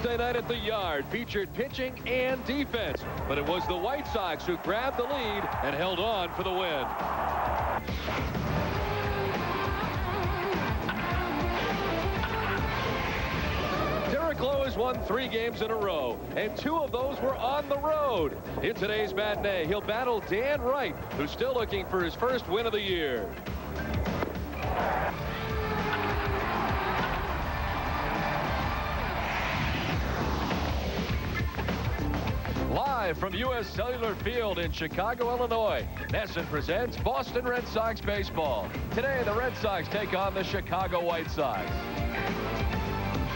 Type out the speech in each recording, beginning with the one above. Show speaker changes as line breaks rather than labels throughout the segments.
Thursday night at the Yard featured pitching and defense, but it was the White Sox who grabbed the lead and held on for the win. Lowe has won 3 games in a row, and 2 of those were on the road. In today's matinee, he'll battle Dan Wright, who's still looking for his first win of the year. Live from U.S. Cellular Field in Chicago, Illinois, NESN presents Boston Red Sox baseball. Today, the Red Sox take on the Chicago White Sox.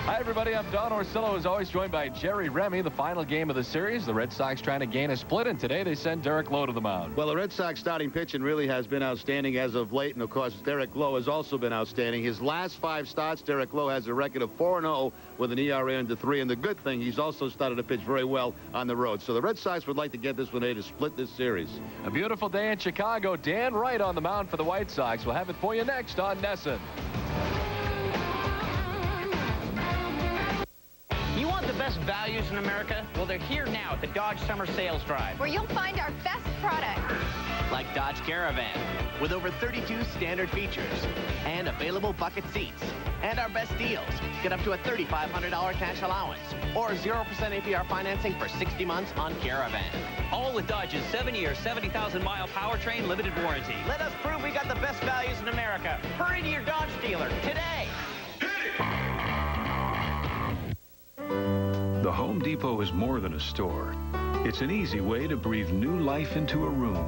Hi, everybody. I'm Don Orsillo, as always, joined by Jerry Remy. The final game of the series, the Red Sox trying to gain a split, and today they send Derek Lowe to the mound.
Well, the Red Sox starting pitching really has been outstanding as of late, and of course, Derek Lowe has also been outstanding. His last 5 starts, Derek Lowe has a record of 4-0 with an ERA under 3, and the good thing, he's also started to pitch very well on the road. So the Red Sox would like to get this one to split this series.
A beautiful day in Chicago. Dan Wright on the mound for the White Sox. We'll have it for you next on NESN.
You want the best values in America? Well, they're here now at the Dodge Summer Sales Drive,
where you'll find our best products.
Like Dodge Caravan, with over 32 standard features and available bucket seats. And our best deals. Get up to a $3,500 cash allowance or 0% APR financing for 60 months on Caravan.
all with Dodge's 7-year, 70,000-mile powertrain limited warranty. Let us prove we got the best values in America. Hurry to your Dodge dealer today.
The Home Depot is more than a store. It's an easy way to breathe new life into a room.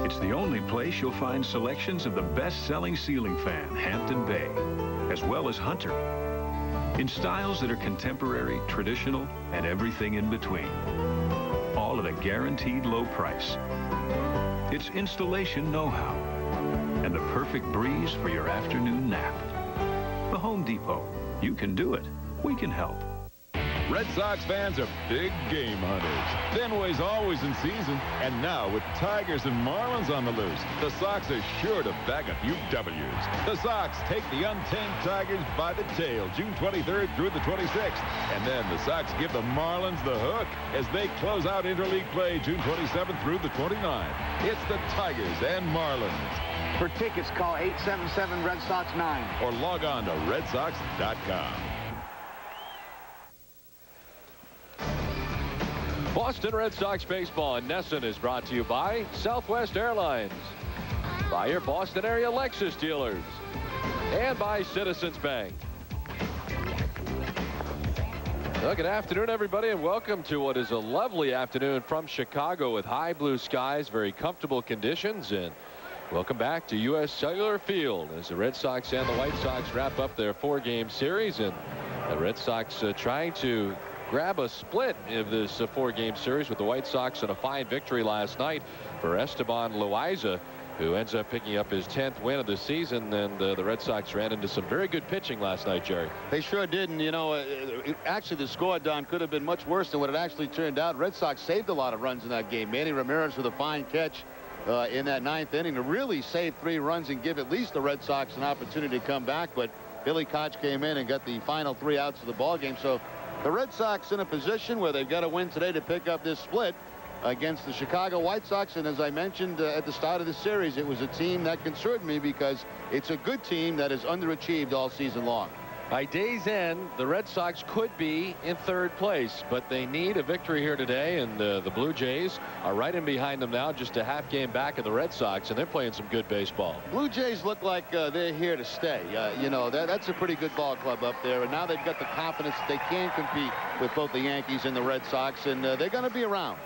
It's the only place you'll find selections of the best-selling ceiling fan, Hampton Bay, as well as Hunter, in styles that are contemporary, traditional, and everything in between. All at a guaranteed low price. It's installation know-how and the perfect breeze for your afternoon nap. The Home Depot. You can do it. We can help.
Red Sox fans are big game hunters. Fenway's always in season, and now with Tigers and Marlins on the loose, the Sox are sure to bag a few W's. The Sox take the untamed Tigers by the tail June 23rd through the 26th, and then the Sox give the Marlins the hook as they close out interleague play June 27th through the 29th. It's the Tigers and Marlins.
For tickets, call 877-RED Sox 9
or log on to redsox.com.
Boston Red Sox baseball and NESN is brought to you by Southwest Airlines, by your Boston area Lexus dealers, and by Citizens Bank. Well, good afternoon, everybody, and welcome to what is a lovely afternoon from Chicago with high blue skies, very comfortable conditions, and welcome back to U.S. Cellular Field as the Red Sox and the White Sox wrap up their 4-game series, and the Red Sox trying to grab a split of this 4-game series with the White Sox in a fine victory last night for Esteban Loaiza, who ends up picking up his 10th win of the season. And the Red Sox ran into some very good pitching last night, Jerry.
They sure did. And, you know, actually the score, Don, could have been much worse than what it actually turned out. Red Sox saved a lot of runs in that game. Manny Ramirez with a fine catch in that 9th inning to really save 3 runs and give at least the Red Sox an opportunity to come back. But Billy Koch came in and got the final 3 outs of the ball game. So the Red Sox in a position where they've got to win today to pick up this split against the Chicago White Sox. And as I mentioned at the start of the series, it was a team that concerned me because it's a good team that has underachieved all season long.
By day's end, the Red Sox could be in 3rd place, but they need a victory here today, and the Blue Jays are right in behind them now, just a half game back of the Red Sox, and they're playing some good baseball.
Blue Jays look like they're here to stay. You know, that's a pretty good ball club up there, and now they've got the confidence that they can compete with both the Yankees and the Red Sox, and they're going to be around.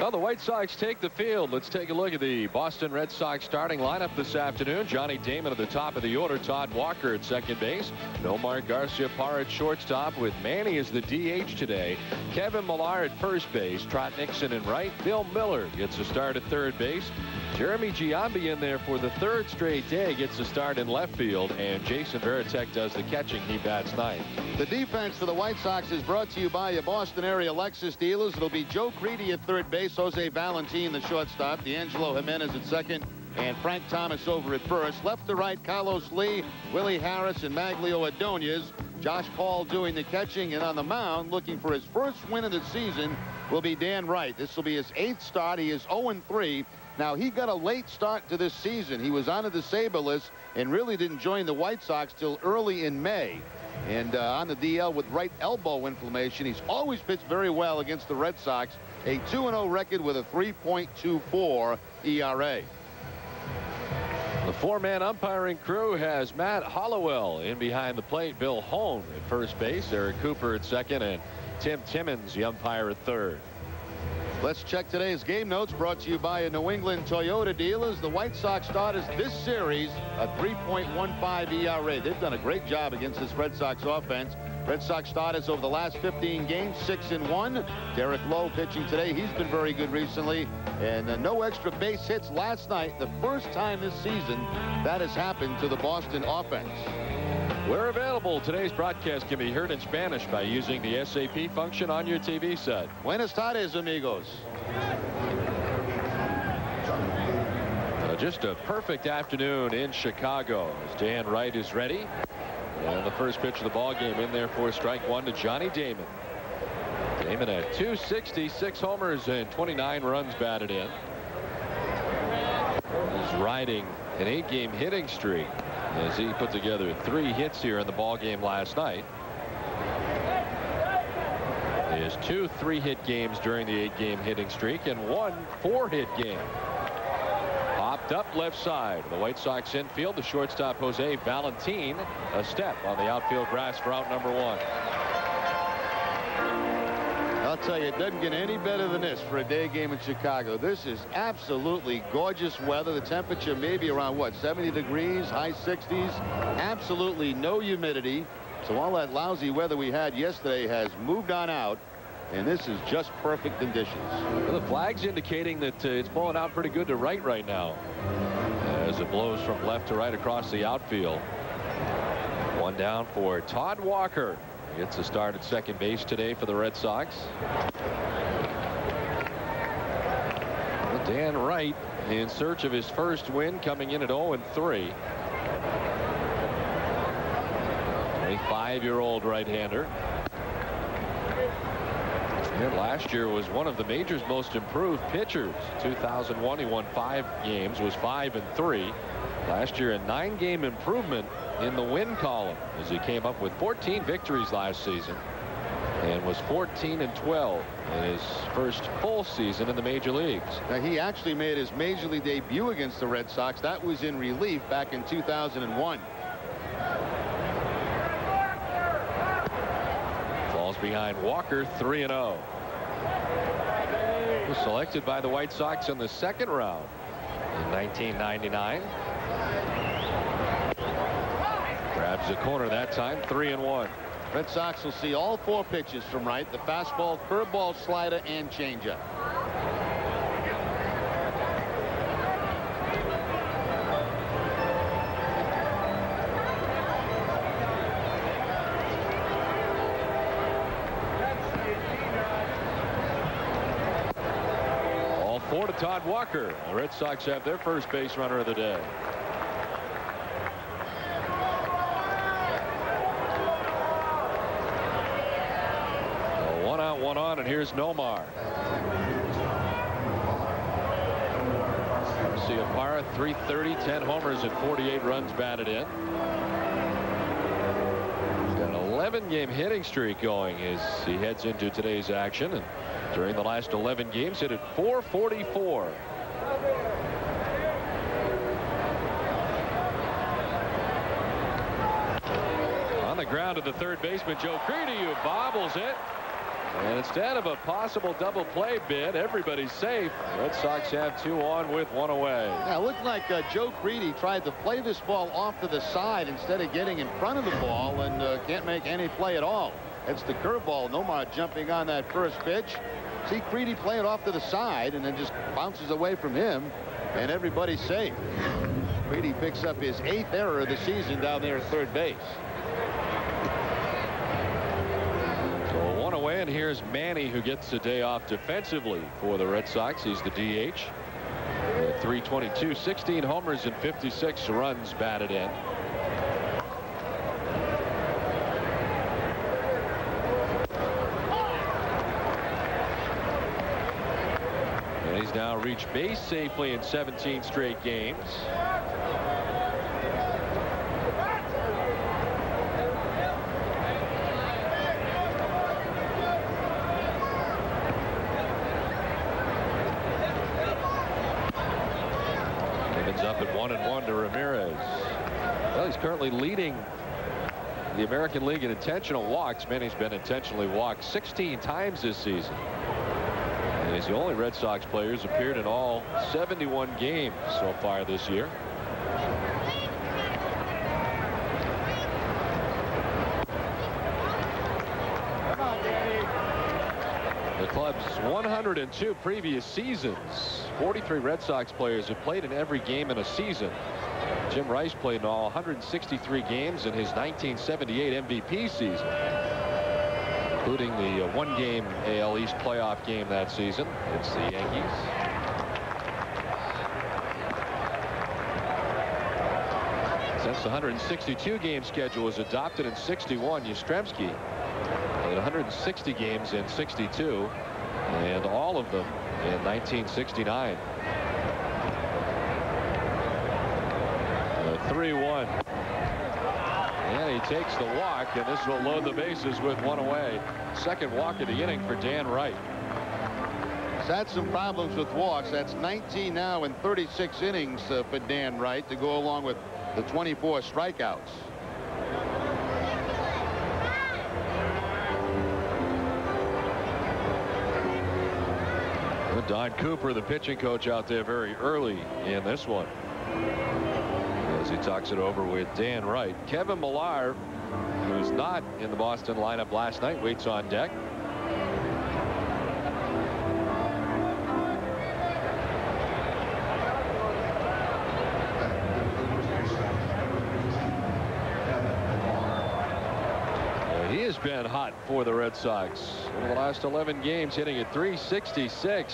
Well, the White Sox take the field. Let's take a look at the Boston Red Sox starting lineup this afternoon. Johnny Damon at the top of the order. Todd Walker at second base. Nomar Garcia-Parra at shortstop with Manny as the DH today. Kevin Millar at first base. Trot Nixon and right. Bill Miller gets a start at third base. Jeremy Giambi in there for the 3rd straight day gets a start in left field, and Jason Varitek does the catching. He bats 9th.
The defense for the White Sox is brought to you by your Boston area Lexus dealers. It'll be Joe Creedy at third base, Jose Valentin the shortstop, D'Angelo Jimenez at second, and Frank Thomas over at first. Left to right, Carlos Lee, Willie Harris, and Maglio Ordonez. Josh Paul doing the catching, and on the mound looking for his first win of the season will be Dan Wright. This will be his 8th start. He is 0-3. Now, he got a late start to this season. He was on the disabled list and really didn't join the White Sox till early in May. And on the DL with right elbow inflammation. He's always pitched very well against the Red Sox. A 2-0 record with a 3.24 ERA.
The 4-man umpiring crew has Matt Hollowell in behind the plate, Bill Hone at first base, Eric Cooper at second, and Tim Timmons, the umpire, at third.
Let's check today's game notes, brought to you by a New England Toyota dealers. The White Sox starters this series a 3.15 ERA. They've done a great job against this Red Sox offense. Red Sox starters over the last 15 games, 6-1. Derek Lowe pitching today. He's been very good recently. And no extra base hits last night. The first time this season that has happened to the Boston offense.
We're available. Today's broadcast can be heard in Spanish by using the SAP function on your TV set.
Buenas tardes, amigos.
Just a perfect afternoon in Chicago as Dan Wright is ready. And the first pitch of the ball game in there for strike one to Johnny Damon. Damon at 260, 6 homers and 29 runs batted in. He's riding an 8-game hitting streak as he put together 3 hits here in the ball game last night. He has 2 3-hit games during the 8-game hitting streak and 1 4-hit game. Popped up left side. The White Sox infield. The shortstop Jose Valentin a step on the outfield grass for out number 1.
I'll tell you, it doesn't get any better than this for a day game in Chicago. This is absolutely gorgeous weather. The temperature may be around, what, 70 degrees, high 60s. Absolutely no humidity. So all that lousy weather we had yesterday has moved on out. And this is just perfect conditions.
Well, the flag's indicating that it's blowing out pretty good to right now as it blows from left to right across the outfield. 1 down for Todd Walker. Gets a start at second base today for the Red Sox. Well, Dan Wright in search of his first win, coming in at 0-3. 25-year-old right-hander. And last year was one of the major's most improved pitchers. 2001 he won 5 games, was 5-3. Last year a 9-game improvement in the win column as he came up with 14 victories last season and was 14-12 in his first full season in the major leagues.
Now, he actually made his major league debut against the Red Sox. That was in relief back in 2001.
Falls behind Walker, 3-0. Was selected by the White Sox in the 2nd round in 1999. Grabs the corner that time, 3-1.
Red Sox will see all 4 pitches from Wright: the fastball, curveball, slider, and changeup.
All 4 to Todd Walker. The Red Sox have their first base runner of the day. One on, and here's Nomar. Ciapara, 330, 10 homers and 48 runs batted in. He's got an 11-game hitting streak going as he heads into today's action, and during the last 11 games hit at .444. On the ground to the third baseman Joe Creedy, who bobbles it. And instead of a possible double play bid, everybody's safe. The Red Sox have 2 on with 1 away.
Yeah, it looked like Joe Creedy tried to play this ball off to the side instead of getting in front of the ball, and can't make any play at all. It's the curveball. Nomar jumping on that first pitch. See Creedy play it off to the side and then just bounces away from him, and everybody's safe. Creedy picks up his 8th error of the season down there at third base.
So 1 away, and here's Manny, who gets a day off defensively for the Red Sox. He's the DH. 322, 16 homers and 56 runs batted in. He's now reached base safely in 17 straight games. Up at 1-1 to Ramirez. Well, he's currently leading the American League in intentional walks. Manny's been intentionally walked 16 times this season. And he's the only Red Sox player who's appeared in all 71 games so far this year. The club's 102 previous seasons. 43 Red Sox players have played in every game in a season. Jim Rice played in all 163 games in his 1978 MVP season, including the one-game AL East playoff game that season. It's the Yankees. Since the 162-game schedule was adopted in '61, Yastrzemski played 160 games in '62, and all of them in 1969. 3-1. And he takes the walk, and this will load the bases with one away. Second walk of the inning for Dan Wright.
He's had some problems with walks. That's 19 now in 36 innings for Dan Wright, to go along with the 24 strikeouts.
Don Cooper, the pitching coach, out there very early in this one as he talks it over with Dan Wright. Kevin Millar, who was not in the Boston lineup last night, waits on deck. He has been hot for the Red Sox over the last 11 games, hitting at .366.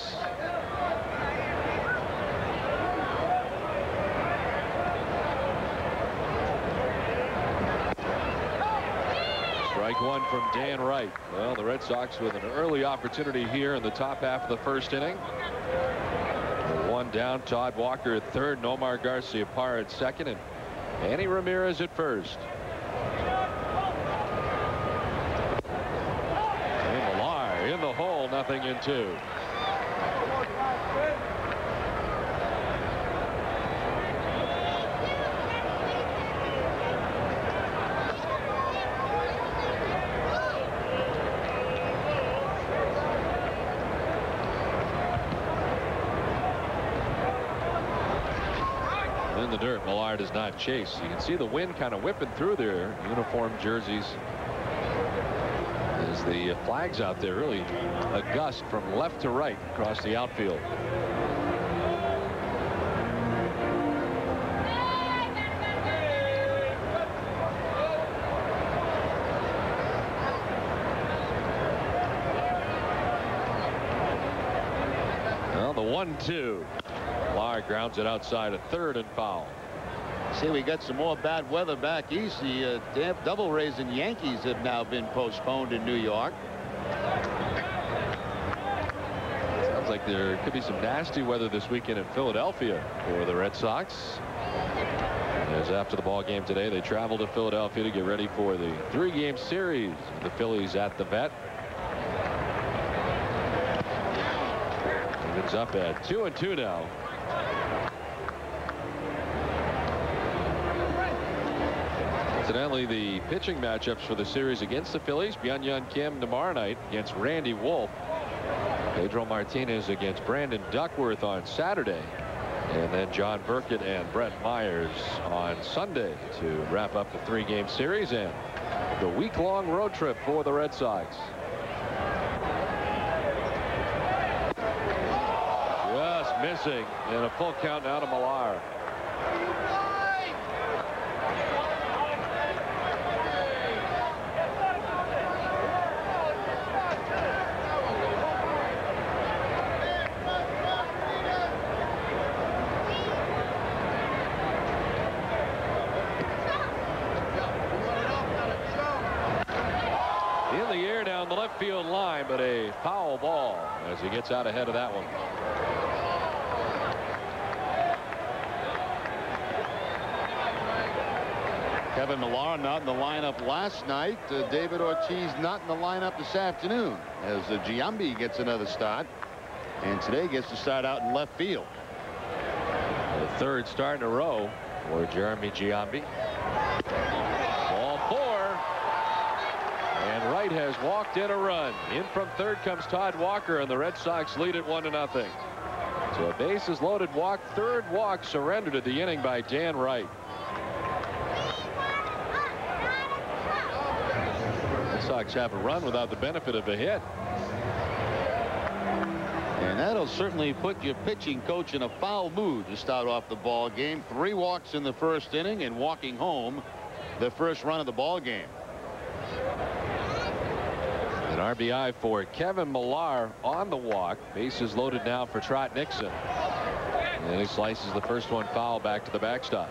Strike one from Dan Wright. Well, the Red Sox with an early opportunity here in the top half of the first inning. One down, Todd Walker at third, Nomar Garciaparra at second, and Manny Ramirez at first. In the hole, 0-2. In the dirt, Millar does not chase. You can see the wind kind of whipping through their uniform jerseys. As the flags out there, really a gust from left to right across the outfield. Well, the 1-2. Millar grounds it outside at third and foul.
See, we got some more bad weather back east. The double rays and Yankees have now been postponed in New York.
Sounds like there could be some nasty weather this weekend in Philadelphia for the Red Sox. As after the ball game today, they travel to Philadelphia to get ready for the 3-game series. The Phillies at the Vet. It's up at 2-2 now. Incidentally, the pitching matchups for the series against the Phillies: Byung-Hyun Kim tomorrow night against Randy Wolf. Pedro Martinez against Brandon Duckworth on Saturday. And then John Burkett and Brett Myers on Sunday to wrap up the 3-game series and the week-long road trip for the Red Sox. Just missing, and a full count now to Millar. Field line, but a foul ball as he gets out ahead of that one.
Kevin Millar not in the lineup last night. David Ortiz not in the lineup this afternoon as Giambi gets another start. And today gets to start out in left field.
The third start in a row for Jeremy Giambi. Ball 4. And Wright has walked in a run. In from third comes Todd Walker, and the Red Sox lead it 1-0. So a bases loaded walk, third walk surrendered at the inning by Dan Wright. Red Sox have a run without the benefit of a hit.
And that'll certainly put your pitching coach in a foul mood to start off the ball game. 3 walks in the first inning and walking home the first run of the ball game.
An RBI for Kevin Millar on the walk. Bases loaded now for Trot Nixon. And then he slices the first one foul back to the backstop.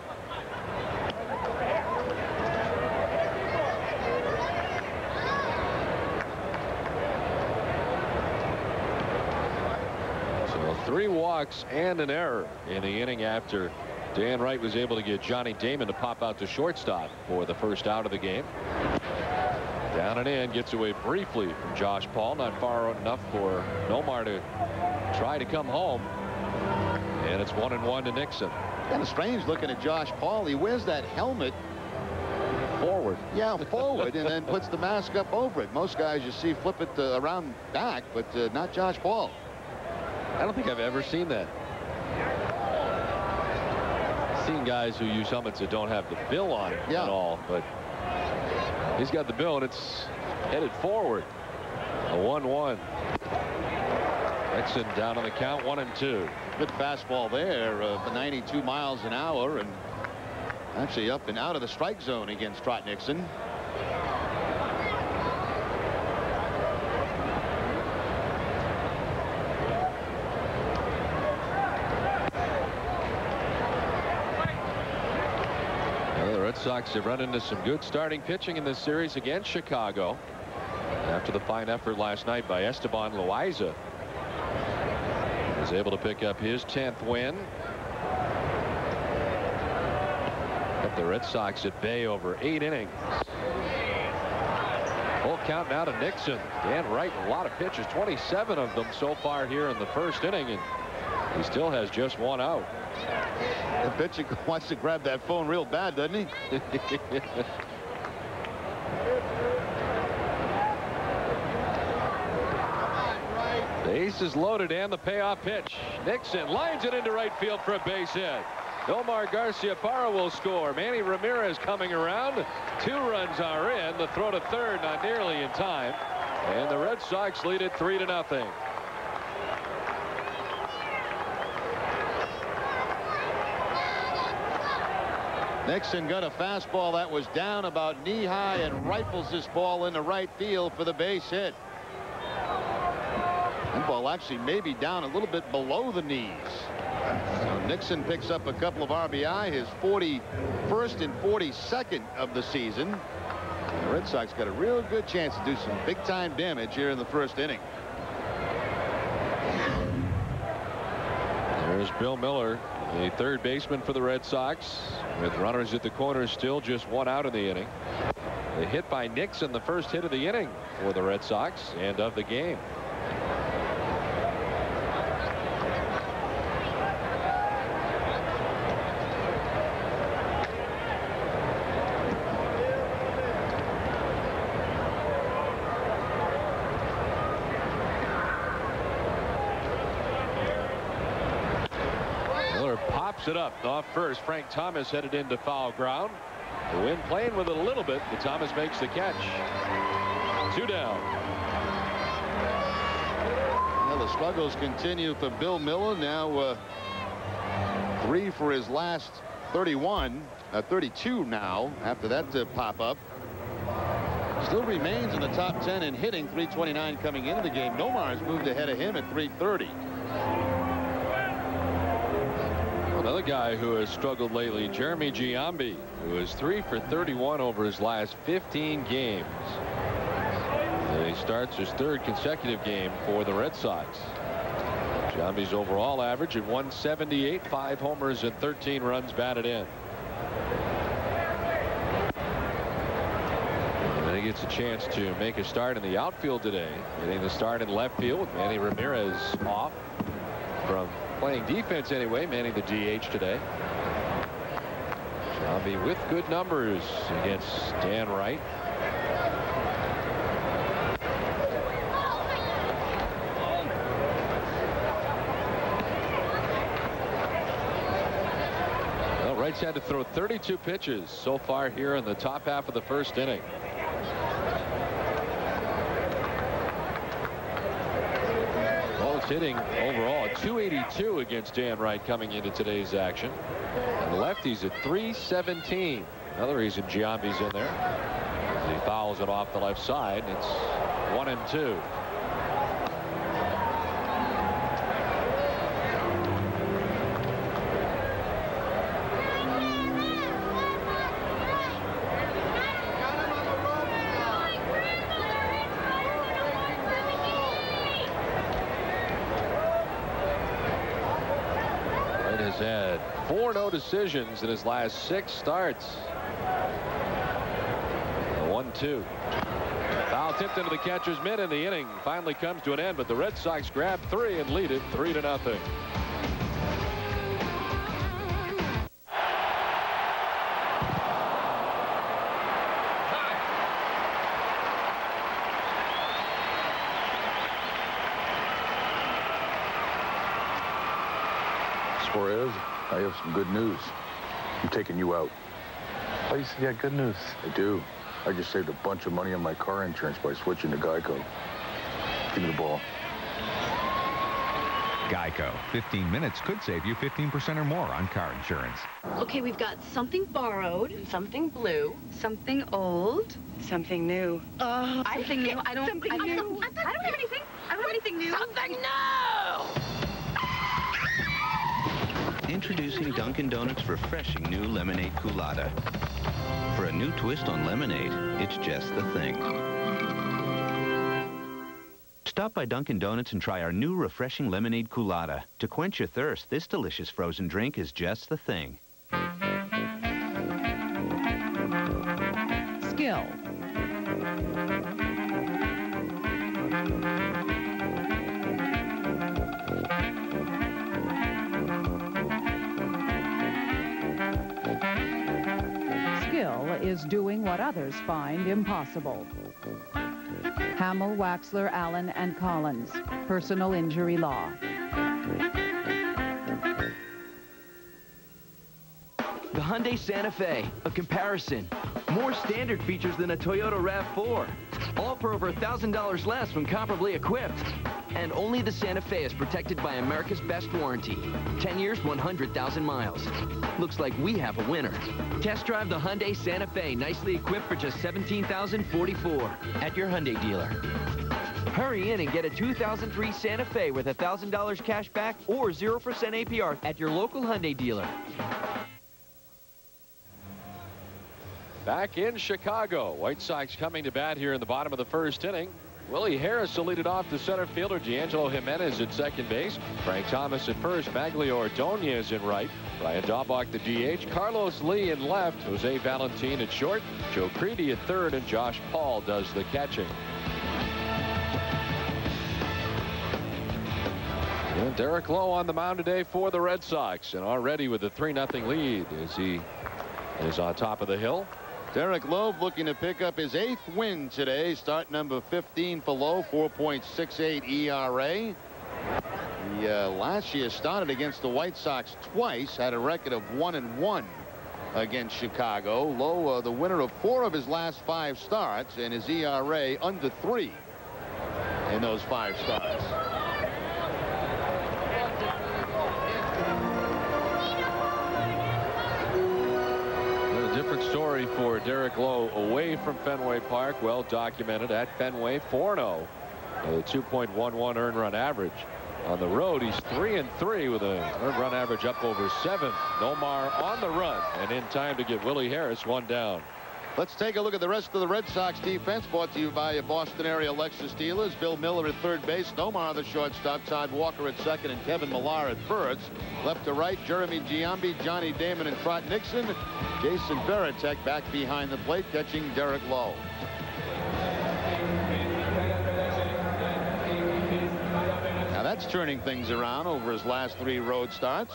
So 3 walks and an error in the inning after Dan Wright was able to get Johnny Damon to pop out to shortstop for the first out of the game. Down and in, gets away briefly from Josh Paul, not far enough for Nomar to try to come home. And it's 1-1 to Nixon.
Kind of strange looking at Josh Paul. He wears that helmet
forward.
Yeah, forward, and then puts the mask up over it. Most guys you see flip it around back, but not Josh Paul.
I don't think I've ever seen that. I've seen guys who use helmets that don't have the bill on it at all, but he's got the bill and it's headed forward. A 1-1. Nixon down on the count, 1-2.
Good fastball there for 92 miles an hour and actually up and out of the strike zone against Trot Nixon.
The Red Sox have run into some good starting pitching in this series against Chicago after the fine effort last night by Esteban Loaiza. He was able to pick up his 10th win. Kept the Red Sox at bay over 8 innings. Full count now to Nixon. Dan Wright, a lot of pitches, 27 of them so far here in the first inning, and he still has just 1 out.
The pitcher wants to grab that phone real bad, doesn't he?
Base is loaded and the payoff pitch. Nixon lines it into right field for a base hit. Omar Garciaparra will score. Manny Ramirez coming around. 2 runs are in. The throw to third not nearly in time. And the Red Sox lead it 3-0.
Nixon got a fastball that was down about knee high and rifles this ball into right field for the base hit. That ball actually maybe down a little bit below the knees. So Nixon picks up a couple of RBI, his 41st and 42nd of the season. The Red Sox got a real good chance to do some big time damage here in the first inning.
There's Bill Miller, the third baseman for the Red Sox, with runners at the corners, still just 1 out in the inning. The hit by Nixon, the first hit of the inning for the Red Sox and of the game. It up off first. Frank Thomas headed into foul ground. The wind playing with it a little bit, but Thomas makes the catch. 2 down.
Well, the struggles continue for Bill Miller. Now 3 for his last 32 now after that pop up. Still remains in the top 10 in hitting, 329 coming into the game. Nomar's moved ahead of him at 330.
Another guy who has struggled lately, Jeremy Giambi, who is 3 for 31 over his last 15 games. And he starts his 3rd consecutive game for the Red Sox. Giambi's overall average at 178, 5 homers and 13 runs batted in. And he gets a chance to make a start in the outfield today. Getting the start in left field with Manny Ramirez off from playing defense anyway. Manny the DH today. Giambi with good numbers against Dan Wright. Well, Wright's had to throw 32 pitches so far here in the top half of the first inning. Hitting overall at .282 against Dan Wright coming into today's action. And the lefties at .317. Another reason Giambi's in there. As he fouls it off the left side. It's 1-2. Had 4 no decisions in his last 6 starts. 1-2. Foul tipped into the catcher's mitt, and the inning finally comes to an end, but the Red Sox grab 3 and lead it 3-0.
Suarez, I have some good news. I'm taking you out.
Oh, you said you had good news.
I do. I just saved a bunch of money on my car insurance by switching to Geico. Give me the ball.
Geico. 15 minutes could save you 15% or more on car insurance.
Okay, we've got something borrowed, something blue, something old, something new. Something new. I don't have anything. I don't have anything new. Something new!
Introducing Dunkin' Donuts' refreshing new lemonade Coolada. For a new twist on lemonade, it's just the thing. Stop by Dunkin' Donuts and try our new refreshing lemonade Coolada. To quench your thirst, this delicious frozen drink is just the thing.
Skill. Is doing what others find impossible. Hamill, Waxler, Allen, and Collins. Personal injury law.
The Hyundai Santa Fe, a comparison. More standard features than a Toyota RAV4. All for over $1,000 less when comparably equipped. And only the Santa Fe is protected by America's best warranty. 10 years, 100,000 miles. Looks like we have a winner. Test drive the Hyundai Santa Fe, nicely equipped for just $17,044 at your Hyundai dealer. Hurry in and get a 2003 Santa Fe with $1,000 cash back or 0% APR at your local Hyundai dealer.
Back in Chicago, White Sox coming to bat here in the bottom of the first inning. Willie Harris will lead it off to center fielder. D'Angelo Jimenez at second base. Frank Thomas at first. Bagley Ordonez in right. Ryan Daubach the DH. Carlos Lee in left. Jose Valentin at short. Joe Creedy at third. And Josh Paul does the catching. And Derek Lowe on the mound today for the Red Sox. And already with a 3-0 lead as he is on top of the hill.
Derek Lowe looking to pick up his 8th win today. Start number 15 for Lowe, 4.68 ERA. He last year started against the White Sox twice, had a record of 1-1 against Chicago. Lowe, the winner of 4 of his last 5 starts, and his ERA under 3 in those 5 starts.
Different story for Derek Lowe away from Fenway Park. Well documented at Fenway. 4-0 with a 2.11 earned run average. On the road, he's 3-3 with a earned run average up over 7. Nomar on the run and in time to get Willie Harris one down.
Let's take a look at the rest of the Red Sox defense, brought to you by your Boston area Lexus dealers. Bill Miller at third base, Nomar the shortstop, Todd Walker at second, and Kevin Millar at first. Left to right, Jeremy Giambi, Johnny Damon, and Trot Nixon. Jason Veritek back behind the plate, catching Derek Lowe. Now that's turning things around over his last 3 road starts.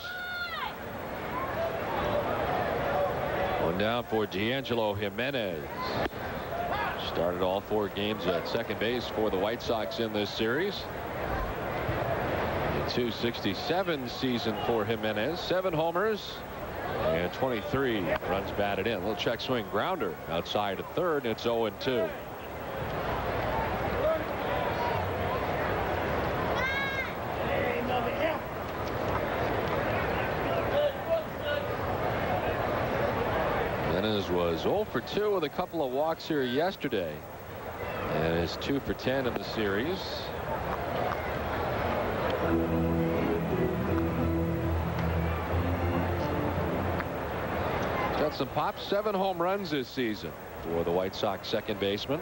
One down for D'Angelo Jimenez. Started all 4 games at second base for the White Sox in this series. A .267 season for Jimenez. 7 homers and 23 runs batted in. A little check swing grounder outside at third, and it's 0-2. Was 0 for 2 with a couple of walks here yesterday, and is 2 for 10 in the series. He's got some pop. 7 home runs this season for the White Sox second baseman.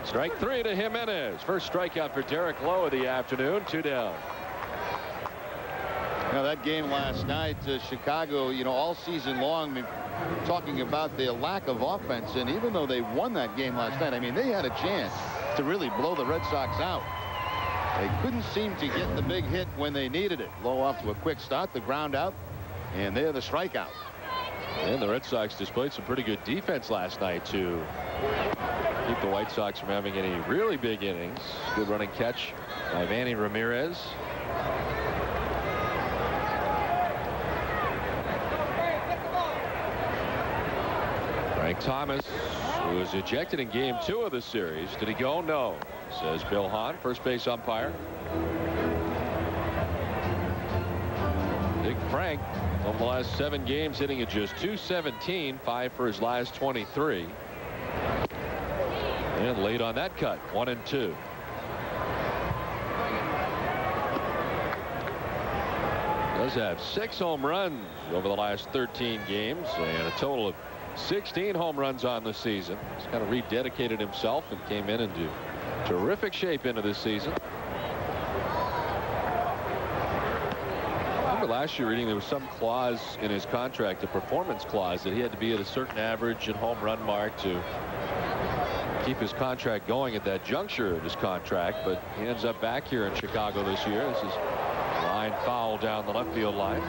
Strike 3 to Jimenez. First strikeout for Derek Lowe of the afternoon. 2 down.
Now that game last night, Chicago, all season long, talking about their lack of offense, and even though they won that game last night, I mean, they had a chance to really blow the Red Sox out. They couldn't seem to get the big hit when they needed it. Lowe off to a quick start, the ground out, and they're the strikeout.
And the Red Sox displayed some pretty good defense last night to keep the White Sox from having any really big innings. Good running catch by Manny Ramirez. Frank Thomas, who was ejected in game 2 of the series. Did he go? No, says Bill Hahn, first base umpire. Big Frank, over the last 7 games, hitting at just .217, 5 for his last 23. And late on that cut, 1-2. Does have 6 home runs over the last 13 games, and a total of 16 home runs on the season. He's kind of rededicated himself and came in into terrific shape into this season. I remember last year reading there was some clause in his contract, a performance clause, that he had to be at a certain average and home run mark to keep his contract going at that juncture of his contract, but he ends up back here in Chicago this year. This is line foul down the left field line.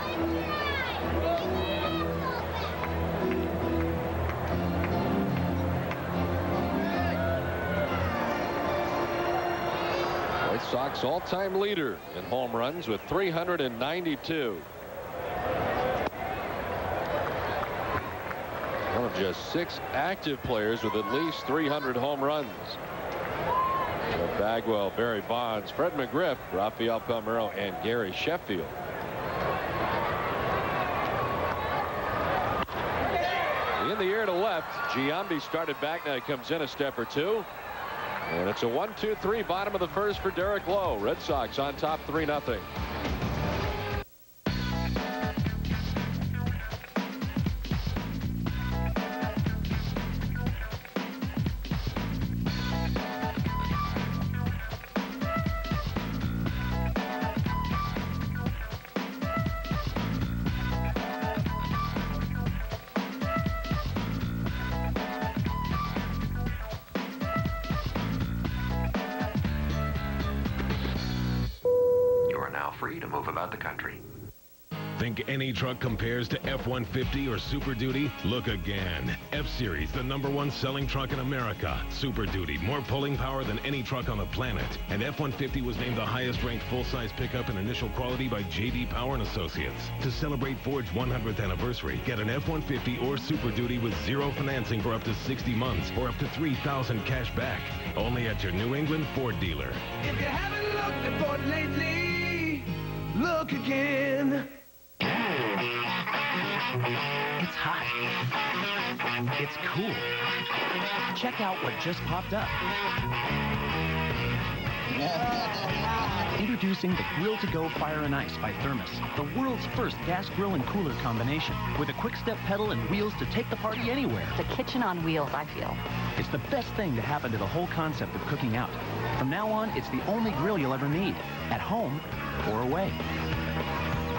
Sox all-time leader in home runs with 392. One of just 6 active players with at least 300 home runs. Joe Bagwell, Barry Bonds, Fred McGriff, Rafael Palmeiro, and Gary Sheffield. In the air to left, Giambi started back. Now he comes in a step or 2. And it's a 1-2-3 bottom of the first for Derek Lowe. Red Sox on top 3-0.
Free to move about the country.
Think any truck compares to F-150 or Super Duty? Look again. F-Series, the #1 selling truck in America. Super Duty, more pulling power than any truck on the planet. And F-150 was named the highest-ranked full-size pickup in initial quality by J.D. Power and Associates. To celebrate Ford's 100th anniversary, get an F-150 or Super Duty with 0 financing for up to 60 months or up to $3,000 cash back. Only at your New England Ford dealer.
If you haven't looked at Ford lately, look again.
It's hot. It's cool. Check out what just popped up.
Introducing the Grill-to-Go Fire and Ice by Thermos, the world's first gas grill and cooler combination, with a quick-step pedal and wheels to take the party anywhere.
It's a kitchen on wheels, I feel.
It's the best thing to happen to the whole concept of cooking out. From now on, it's the only grill you'll ever need, at home or away.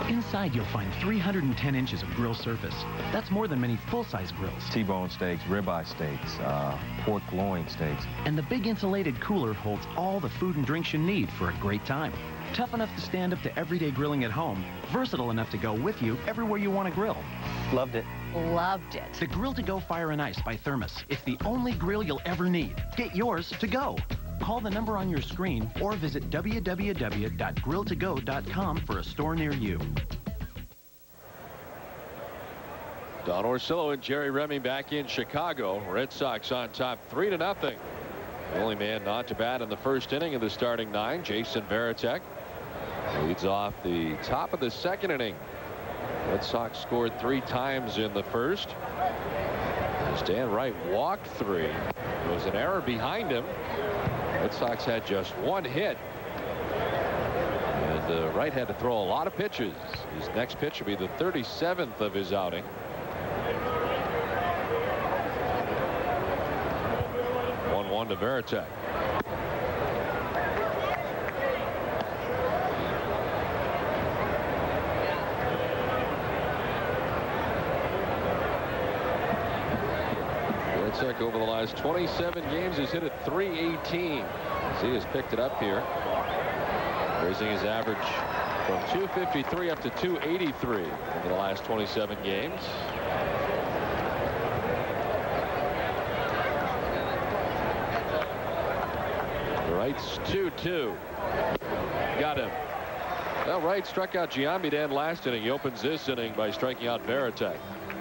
Inside, you'll find 310 inches of grill surface. That's more than many full-size grills.
T-bone steaks, ribeye steaks, pork loin steaks.
And the big insulated cooler holds all the food and drinks you need for a great time. Tough enough to stand up to everyday grilling at home, versatile enough to go with you everywhere you want to grill.
Loved it.
Loved it.
The Grill-to-Go Fire and Ice by Thermos. It's the only grill you'll ever need. Get yours to go. Call the number on your screen or visit www.grilltogo.com for a store near you.
Don Orsillo and Jerry Remy back in Chicago. Red Sox on top 3-0. The only man not to bat in the first inning of the starting 9, Jason Varitek, leads off the top of the second inning. Red Sox scored 3 times in the first. As Dan Wright walked 3. There was an error behind him. Red Sox had just 1 hit. And Wright had to throw a lot of pitches. His next pitch will be the 37th of his outing. 1-1 to Varitek. Varitek over the last 27 games has hit at .318. As he has picked it up here, raising his average from .253 up to .283 over the last 27 games. Wright's 2-2. Got him. Well, Wright struck out Giambidan last inning. He opens this inning by striking out Varitek.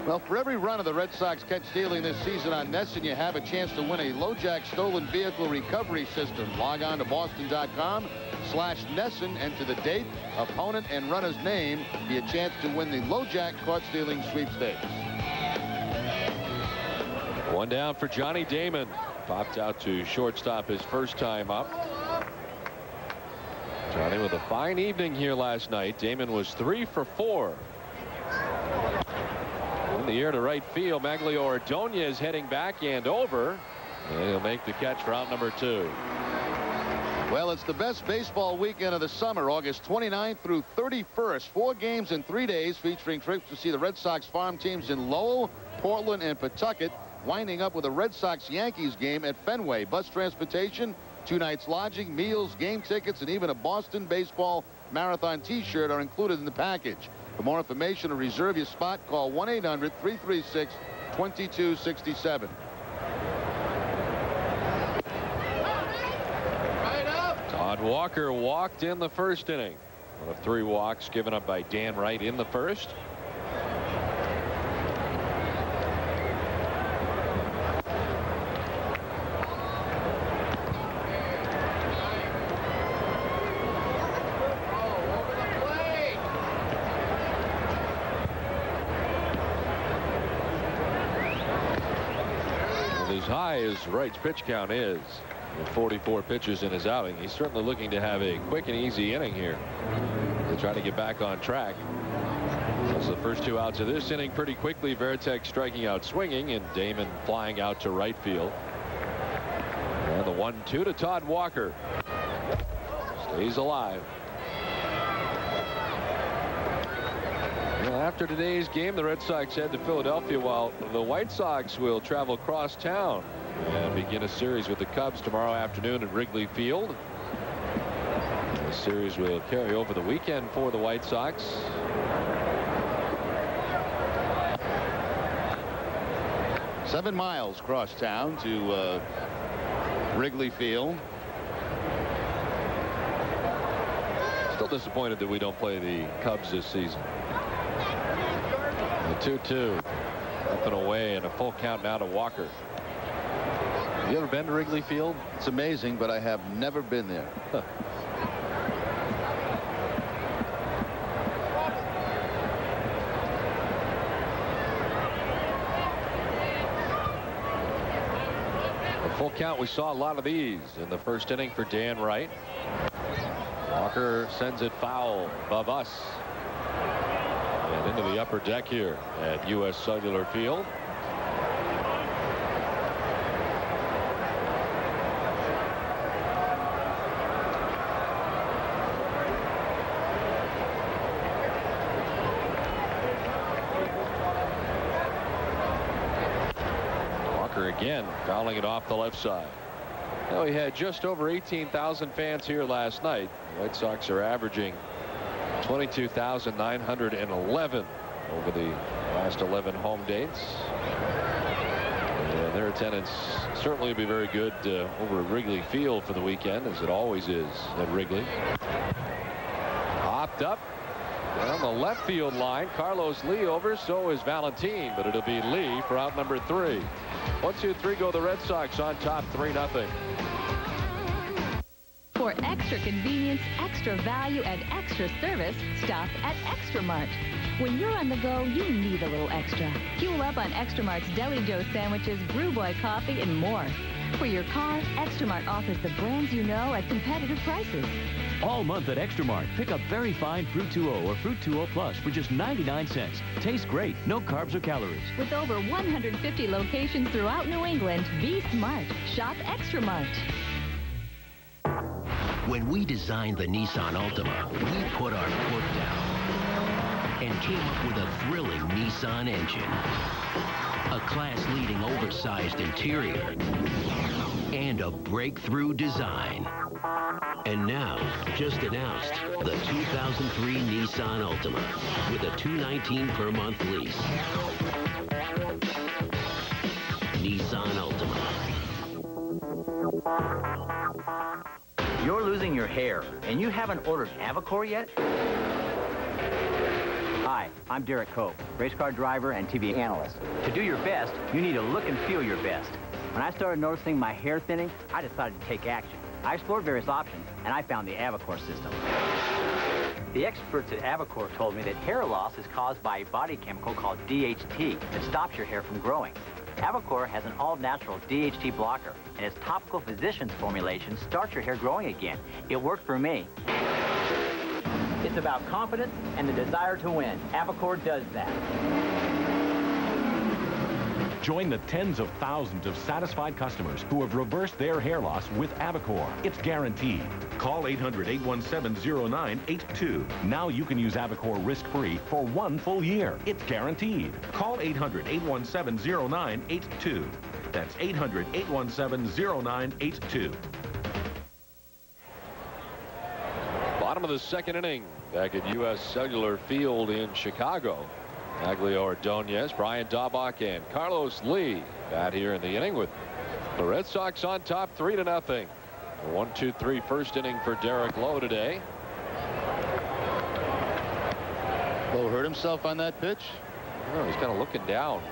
Well, for every run of the Red Sox catch stealing this season on NESN, you have a chance to win a LoJack stolen vehicle recovery system. Log on to boston.com/NESN, enter the date, opponent, and runner's name. Be a chance to win the LoJack caught stealing sweepstakes.
1 down for Johnny Damon. Popped out to shortstop his first time up. Johnny with a fine evening here last night. Damon was 3 for 4. In the air to right field, Maglio Ordonez heading back and over. And he'll make the catch for out number 2.
Well, it's the best baseball weekend of the summer, August 29th through 31st. 4 games in 3 days, featuring trips to see the Red Sox farm teams in Lowe, Portland, and Pawtucket, winding up with a Red Sox-Yankees game at Fenway. Bus transportation, 2 nights lodging, meals, game tickets, and even a Boston baseball marathon T-shirt are included in the package. For more information or reserve your spot, call 1-800-336-2267.
Todd Walker walked in the first inning. One of 3 walks given up by Dan Wright in the first. As high as Wright's pitch count is, with 44 pitches in his outing, he's certainly looking to have a quick and easy inning here to try to get back on track. That's the first 2 outs of this inning pretty quickly. Varitek striking out swinging, and Damon flying out to right field. And the 1-2 to Todd Walker. Stays alive. Well, after today's game, the Red Sox head to Philadelphia, while the White Sox will travel across town and begin a series with the Cubs tomorrow afternoon at Wrigley Field. The series will carry over the weekend for the White Sox.
Seven miles across town to Wrigley Field.
Still disappointed that we don't play the Cubs this season. The 2-2 up and away, and a full count now to Walker. Have you ever been to Wrigley Field?
It's amazing, but I have never been there.
A full count. We saw a lot of these in the first inning for Dan Wright. Walker sends it foul above us. And into the upper deck here at U.S. Cellular Field. Walker again fouling it off the left side. Now, we had just over 18,000 fans here last night. The White Sox are averaging 22,911 over the last 11 home dates. And their attendance certainly will be very good over at Wrigley Field for the weekend, as it always is at Wrigley. Hopped up down the left field line. Carlos Lee over, so is Valentin, but it'll be Lee for out number 3. 1, 2, 3 go the Red Sox on top 3-0.
For extra convenience, extra value, and extra service, stop at Extra Mart. When you're on the go, you need a little extra. Fuel up on Extra Mart's Deli Joe sandwiches, Brew Boy coffee, and more. For your car, Extra Mart offers the brands you know at competitive prices.
All month at Extra Mart, pick up very fine Fruit 2.0 or Fruit 2.0 Plus for just 99 cents. Tastes great, no carbs or calories.
With over 150 locations throughout New England, be smart. Shop Extra Mart.
When we designed the Nissan Altima, we put our foot down and came up with a thrilling Nissan engine, a class-leading oversized interior, and a breakthrough design. And now, just announced, the 2003 Nissan Altima with a $219 per month lease. Nissan Altima.
You're losing your hair, and you haven't ordered Avacor yet? Hi, I'm Derek Cope, race car driver and TV analyst. To do your best, you need to look and feel your best. When I started noticing my hair thinning, I decided to take action. I explored various options, and I found the Avacor system. The experts at Avacor told me that hair loss is caused by a body chemical called DHT that stops your hair from growing. Avacor has an all-natural DHT blocker, and its topical physician's formulation starts your hair growing again. It worked for me. It's about confidence and the desire to win. Avacor does that.
Join the tens of thousands of satisfied customers who have reversed their hair loss with Avacor. It's guaranteed. Call 800-817-0982. Now you can use Avacor risk-free for 1 full year. It's guaranteed. Call 800-817-0982. That's 800-817-0982.
Bottom of the second inning back at U.S. Cellular Field in Chicago. Maglio Ordonez, Brian Daubach, and Carlos Lee bat here in the inning with the Red Sox on top 3-0. The 1-2-3 first inning for Derek Lowe today.
Lowe hurt himself on that pitch.
Oh, he's kind of looking down.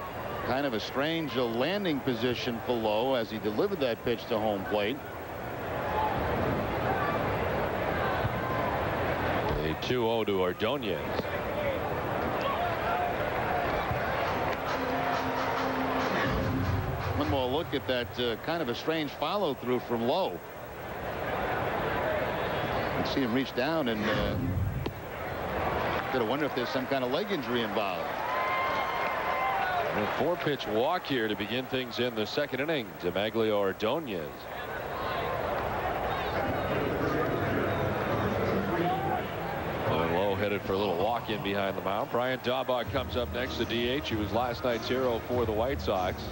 Kind of a strange landing position for Lowe as he delivered that pitch to home plate.
A 2-0 to Ordonez.
One more look at that kind of a strange follow through from Lowe. You can see him reach down and gotta wonder if there's some kind of leg injury involved.
A 4-pitch walk here to begin things in the second inning to Maglio Ordonez. And Lowe headed for a little walk in behind the mound. Brian Daubach comes up next to DH. He was last night's hero for the White Sox.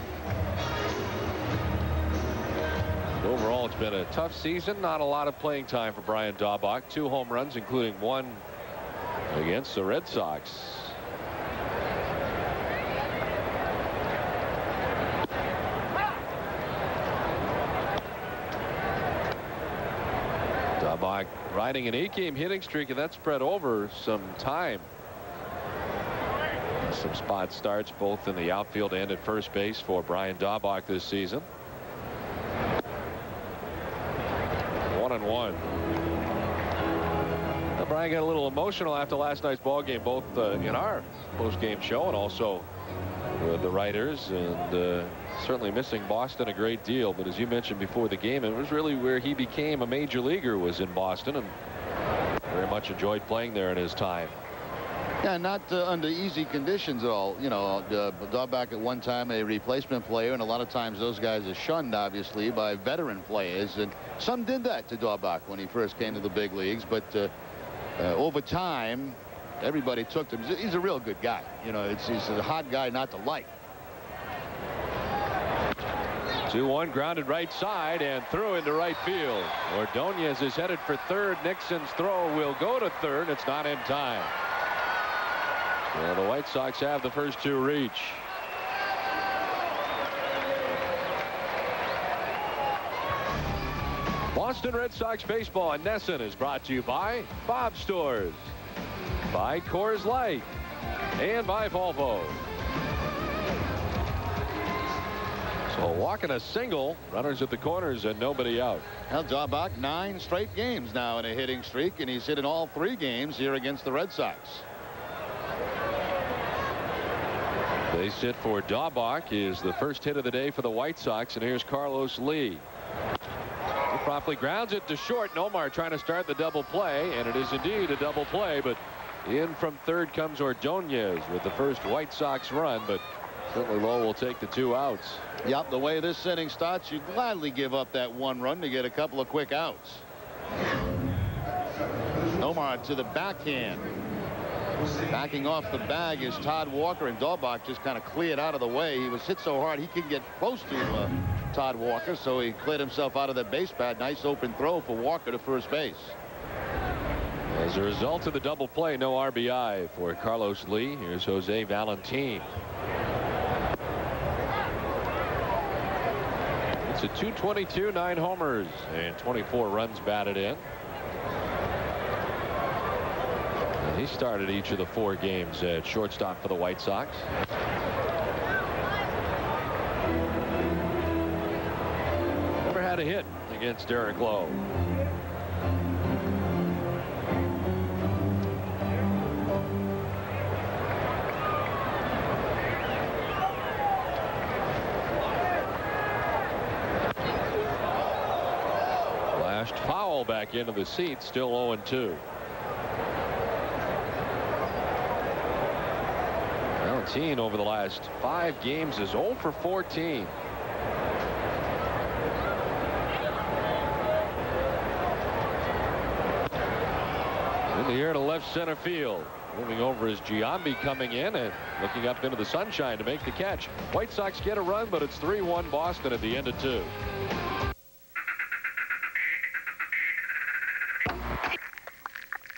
Overall, it's been a tough season. Not a lot of playing time for Brian Daubach. 2 home runs, including 1 against the Red Sox. Daubach riding an 8-game hitting streak, and that spread over some time. Some spot starts both in the outfield and at first base for Brian Daubach this season. 1-1. Now, Brian got a little emotional after last night's ball game, both in our post-game show and also with the writers, and certainly missing Boston a great deal. But as you mentioned before the game, it was really where he became a major leaguer, was in Boston, and much enjoyed playing there in his time.
Yeah, not under easy conditions at all. You know, Daubach at one time a replacement player, and a lot of times those guys are shunned, obviously, by veteran players. And some did that to Daubach when he first came to the big leagues. But over time, everybody took him. He's a real good guy. You know, he's a hard guy not to like.
2-1 grounded right side and through into right field. Ordonez is headed for third. Nixon's throw will go to third. It's not in time. Well, the White Sox have the first two reach. Boston Red Sox baseball in Nesson is brought to you by Bob Stores, by Coors Light, and by Volvo. So walking a single, runners at the corners and nobody out.
Well, Daubach 9 straight games now in a hitting streak, and he's hit in all 3 games here against the Red Sox.
Base hit for Daubach is the first hit of the day for the White Sox, and here's Carlos Lee. He promptly grounds it to short. Nomar trying to start the double play, and it is indeed a double play, but in from third comes Ordonez with the first White Sox run, but certainly Lowe will take the 2 outs.
Yep, the way this inning starts, you'd gladly give up that 1 run to get a couple of quick outs. Nomar to the backhand. Backing off the bag is Todd Walker, and Daubach just kind of cleared out of the way. He was hit so hard he couldn't get close to Todd Walker, so he cleared himself out of the base pad. Nice open throw for Walker to first base.
As a result of the double play, no RBI for Carlos Lee. Here's Jose Valentin. It's a .222, 9 homers, and 24 runs batted in. He started each of the 4 games at shortstop for the White Sox. Never had a hit against Derek Lowe. Last foul back into the seat, still 0-2. Valentin over the last 5 games is 0 for 14. In the air to left center field. Moving over is Giambi coming in and looking up into the sunshine to make the catch. White Sox get a run, but it's 3-1 Boston at the end of 2.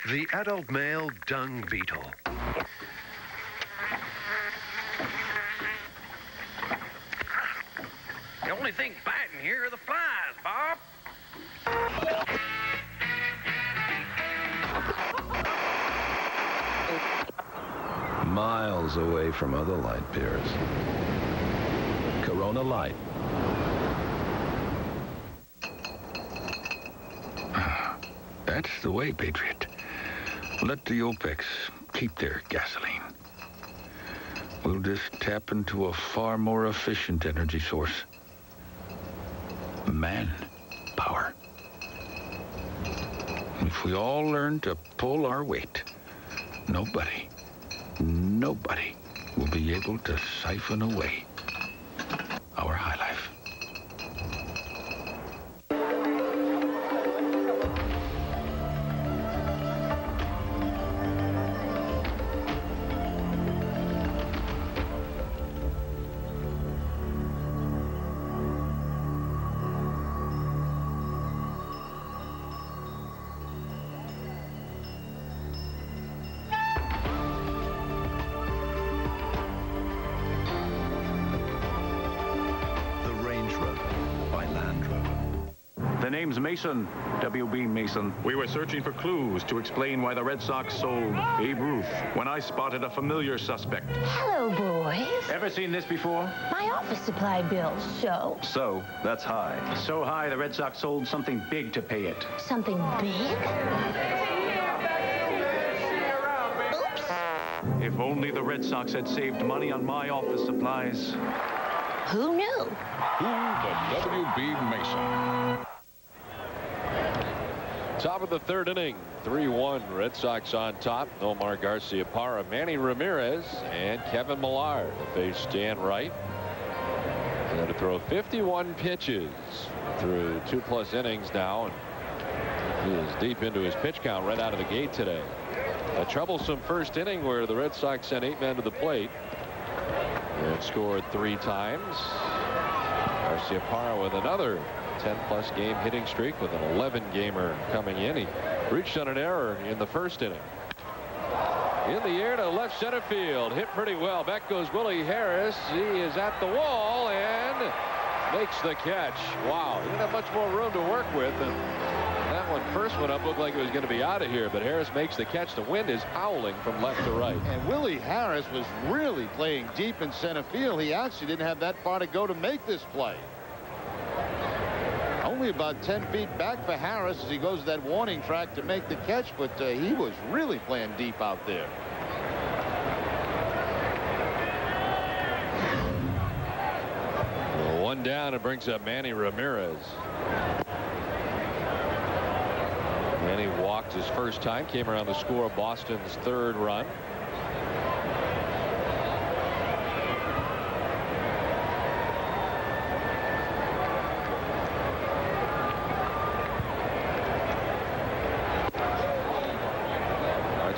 The adult male dung beetle.
The only thing biting here are the flies, Bob.
Miles away from other light beers. Corona Light. That's the way, Patriot. Let the OPECs keep their gasoline. We'll just tap into a far more efficient energy source. Manpower. If we all learn to pull our weight, nobody will be able to siphon away our high life.
The name's Mason, W.B. Mason. We were searching for clues to explain why the Red Sox sold Babe Ruth when I spotted a familiar suspect.
Hello, boys.
Ever seen this before?
My office supply bill, so?
So, that's high. So high, the Red Sox sold something big to pay it.
Something big? Oops.
If only the Red Sox had saved money on my office supplies.
Who knew?
Who but W.B. Mason?
Top of the 3rd inning. 3-1 Red Sox on top. Nomar Garciaparra, Manny Ramirez, and Kevin Millar to face Dan Wright. He had to throw 51 pitches through 2+ innings now, and he is deep into his pitch count right out of the gate today. A troublesome first inning where the Red Sox sent 8 men to the plate and scored 3 times. Garciaparra with another 10+ game hitting streak with an 11-gamer coming in. He reached on an error in the first inning. In the air to left center field. Hit pretty well. Back goes Willie Harris. He is at the wall and makes the catch. Wow. He didn't have much more room to work with. And that one first went up, looked like it was going to be out of here, but Harris makes the catch. The wind is howling from left to right.
And Willie Harris was really playing deep in center field. He actually didn't have that far to go to make this play. Only about 10 feet back for Harris as he goes to that warning track to make the catch, but he was really playing deep out there.
Well, 1 down, and brings up Manny Ramirez. Manny walked his first time, came around to score Boston's 3rd run.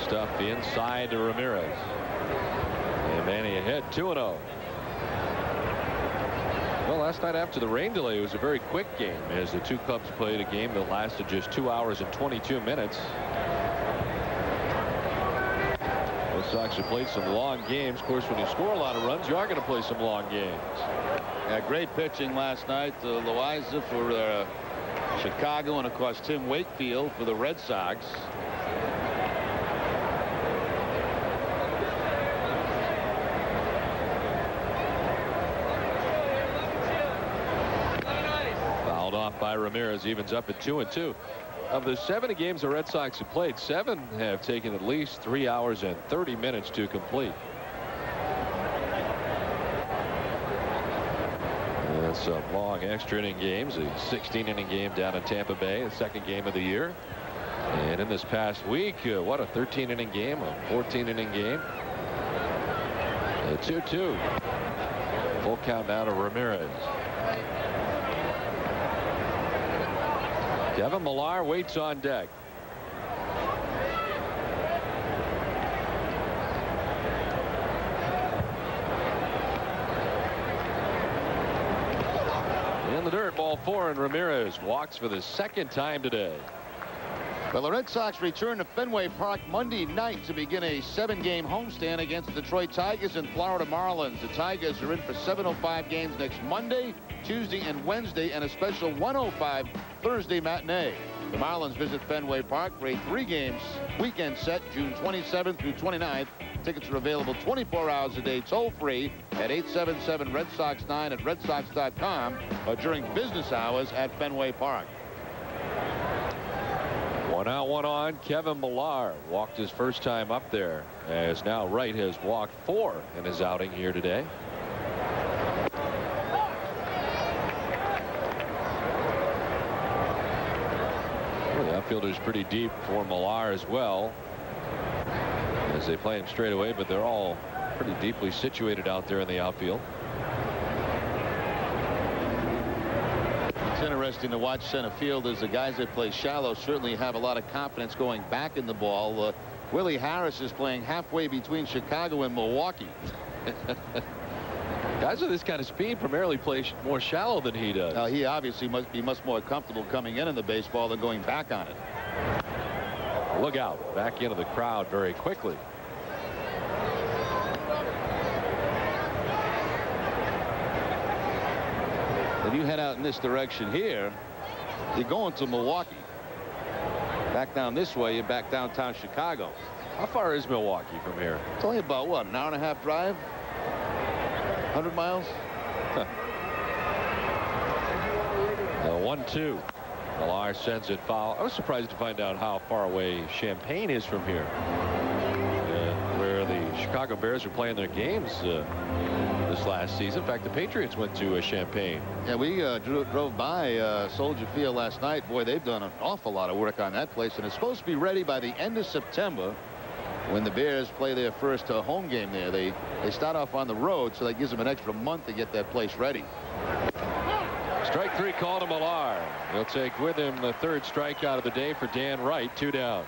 Stuff inside to Ramirez. And Manny ahead 2-0. Well, last night after the rain delay, it was a very quick game as the 2 clubs played a game that lasted just 2 hours and 22 minutes. Red Sox have played some long games. Of course, when you score a lot of runs, you are going to play some long games.
Yeah, great pitching last night. Loaiza for Chicago, and of course Tim Wakefield for the Red Sox.
By Ramirez, evens up at 2-2. Of the 70 games the Red Sox have played, 7 have taken at least 3 hours and 30 minutes to complete. Some long extra inning games. A 16-inning game down in Tampa Bay, the 2nd game of the year. And in this past week, what a 13-inning game, a 14-inning game. 2-2. Full count now to Ramirez. Kevin Millar waits on deck. In the dirt, ball 4, and Ramirez walks for the 2nd time today.
Well, the Red Sox return to Fenway Park Monday night to begin a 7-game homestand against the Detroit Tigers and Florida Marlins. The Tigers are in for 7:05 games next Monday, Tuesday, and Wednesday, and a special 1:05 Thursday matinee. The Marlins visit Fenway Park for a 3-game weekend set, June 27th through 29th. Tickets are available 24 hours a day, toll-free at 877-RED SOX 9 at redsox.com or during business hours at Fenway Park.
1 out, 1 on. Kevin Millar walked his first time up there, as now Wright has walked 4 in his outing here today. Well, the outfielder's pretty deep for Millar as well, as they play him straight away, but they're all pretty deeply situated out there in the outfield.
It's interesting to watch center field as the guys that play shallow certainly have a lot of confidence going back in the ball. Willie Harris is playing halfway between Chicago and Milwaukee.
Guys with this kind of speed primarily play more shallow than he does.
He obviously must be much more comfortable coming in the baseball than going back on it.
Look out, back into the crowd very quickly.
If you head out in this direction here, you're going to Milwaukee. Back down this way, you're back downtown Chicago.
How far is Milwaukee from here?
It's only about, what, an hour and a half drive? 100 miles?
Huh. 1-2. Millar sends it foul. I was surprised to find out how far away Champaign is from here, where the Chicago Bears are playing their games this last season. In fact, the Patriots went to Champaign.
Yeah, we drove by Soldier Field last night. Boy, they've done an awful lot of work on that place, and it's supposed to be ready by the end of September when the Bears play their first home game there. They start off on the road, so that gives them an extra month to get that place ready.
Strike 3 called to Millar. He'll take with him the 3rd strikeout of the day for Dan Wright. 2 down.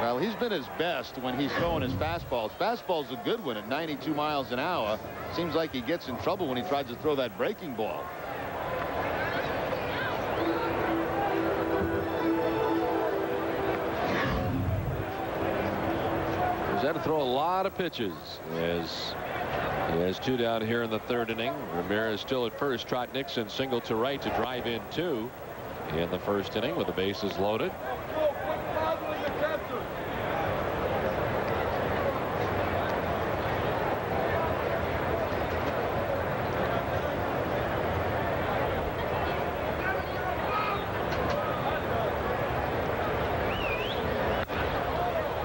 Well, he's been his best when he's throwing his fastballs. Fastball's a good one at 92 miles an hour. Seems like he gets in trouble when he tries to throw that breaking ball.
He's had to throw a lot of pitches as he has 2 down here in the 3rd inning. Ramirez still at first. Trot Nixon single to right to drive in 2 in the 1st inning with the bases loaded.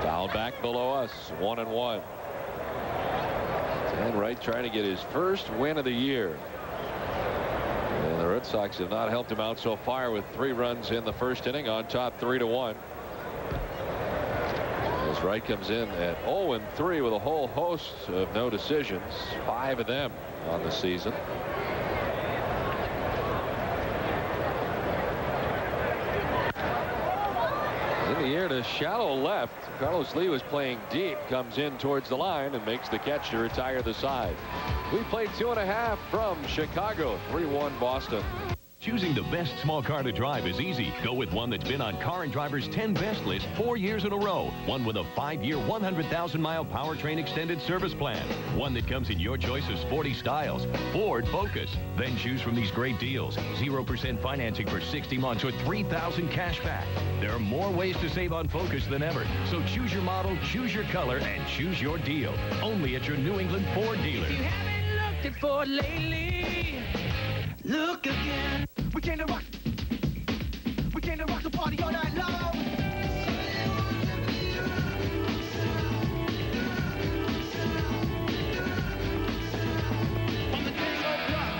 Foul back below us. 1-1. Dan Wright trying to get his first win of the year. And the Red Sox have not helped him out so far with 3 runs in the 1st inning on top 3-1. As Wright comes in at 0-3 with a whole host of no decisions, 5 of them on the season. In the air to shallow left. Carlos Lee was playing deep, comes in towards the line and makes the catch to retire the side. We played 2.5 from Chicago. 3-1 Boston.
Choosing the best small car to drive is easy. Go with one that's been on Car and Driver's 10 Best list 4 years in a row. One with a 5-year, 100,000-mile powertrain extended service plan. One that comes in your choice of sporty styles. Ford Focus. Then choose from these great deals. 0% financing for 60 months or $3,000 cash back. There are more ways to save on Focus than ever. So choose your model, choose your color, and choose your deal. Only at your New England Ford dealer.
If you haven't looked at Ford lately, look again. We came to rock the party all night long. On the king of rock.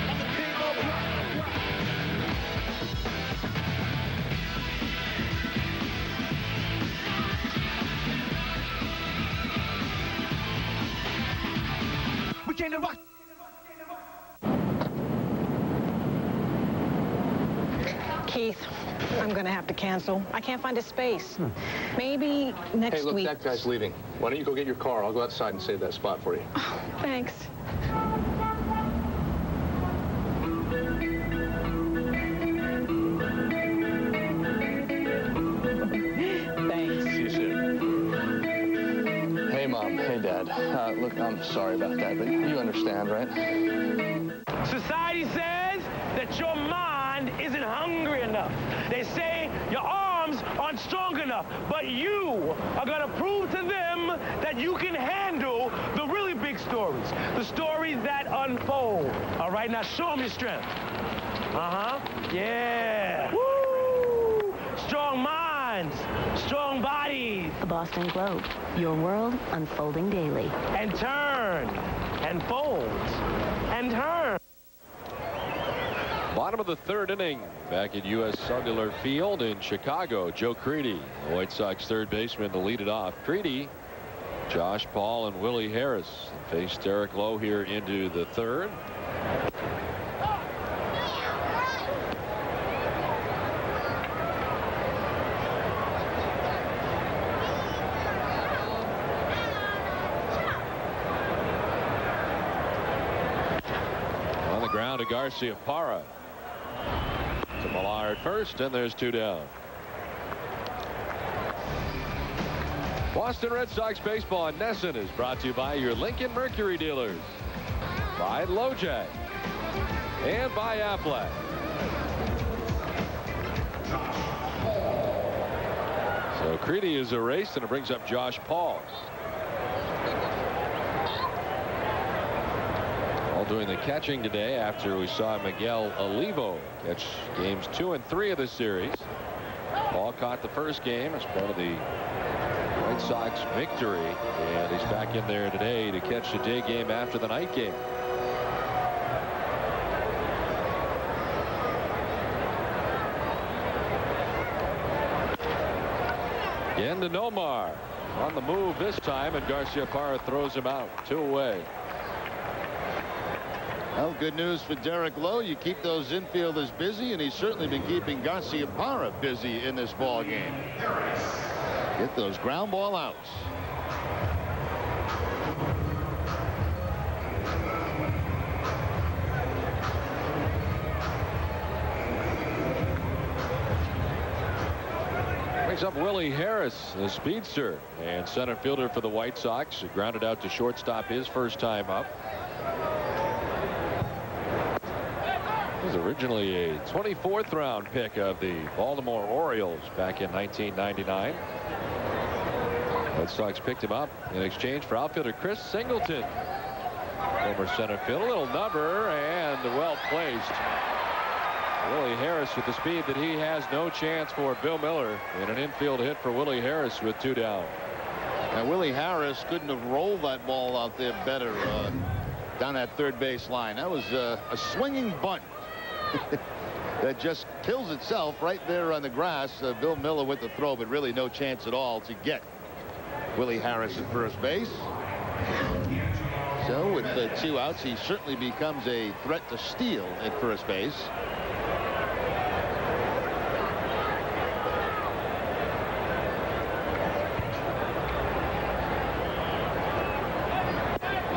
On the king of rock. We came to rock.
Keith, I'm going to have to cancel. I can't find a space. Maybe next
Hey, look,
week.
that guy's leaving. Why don't you go get your car? I'll go outside and save that spot for you.
Oh, thanks. Thanks.
See you soon. Hey, Mom. Hey, Dad. Look, I'm sorry about that, but you understand, right?
Society says that your mind isn't hungry enough. They say your arms aren't strong enough, but you are going to prove to them that you can handle the really big stories, the stories that unfold. All right, now show them your strength. Yeah. Woo! Strong minds, strong bodies.
The Boston Globe, your world unfolding daily.
And turn, and fold, and turn.
Bottom of the 3rd inning back at U.S. Cellular Field in Chicago. Joe Creedy, the White Sox 3rd baseman, to lead it off. Creedy, Josh Paul, and Willie Harris faced Derek Lowe here into the 3rd. On the ground to Garcia Parra. To Millar at first, and there's 2 down. Boston Red Sox baseball in Nesson is brought to you by your Lincoln Mercury dealers, by LoJack, and by Aflac. So Creedy is erased, and it brings up Josh Paul. All doing the catching today after we saw Miguel Olivo catch games 2 and 3 of the series. Paul caught the first game as part of the Red Sox victory, and he's back in there today to catch the day game after the night game. Again to Nomar. On the move this time, and Garcia-Parra throws him out. 2 away.
Well, good news for Derek Lowe. You keep those infielders busy, and he's certainly been keeping Garcia-Parra busy in this ball game. Get those ground ball outs.
Brings up Willie Harris, the speedster, and center fielder for the White Sox. Grounded out to shortstop his first time up. He was originally a 24th round pick of the Baltimore Orioles back in 1999. Red Sox picked him up in exchange for outfielder Chris Singleton. Former center field, a little number, and well placed. Willie Harris with the speed that he has, no chance for Bill Miller, and an infield hit for Willie Harris with 2 down.
Now Willie Harris couldn't have rolled that ball out there better down that third base line. That was a swinging bunt that just kills itself right there on the grass. Bill Miller with the throw, but really no chance at all to get Willie Harris at first base. So with the 2 outs, he certainly becomes a threat to steal at first base.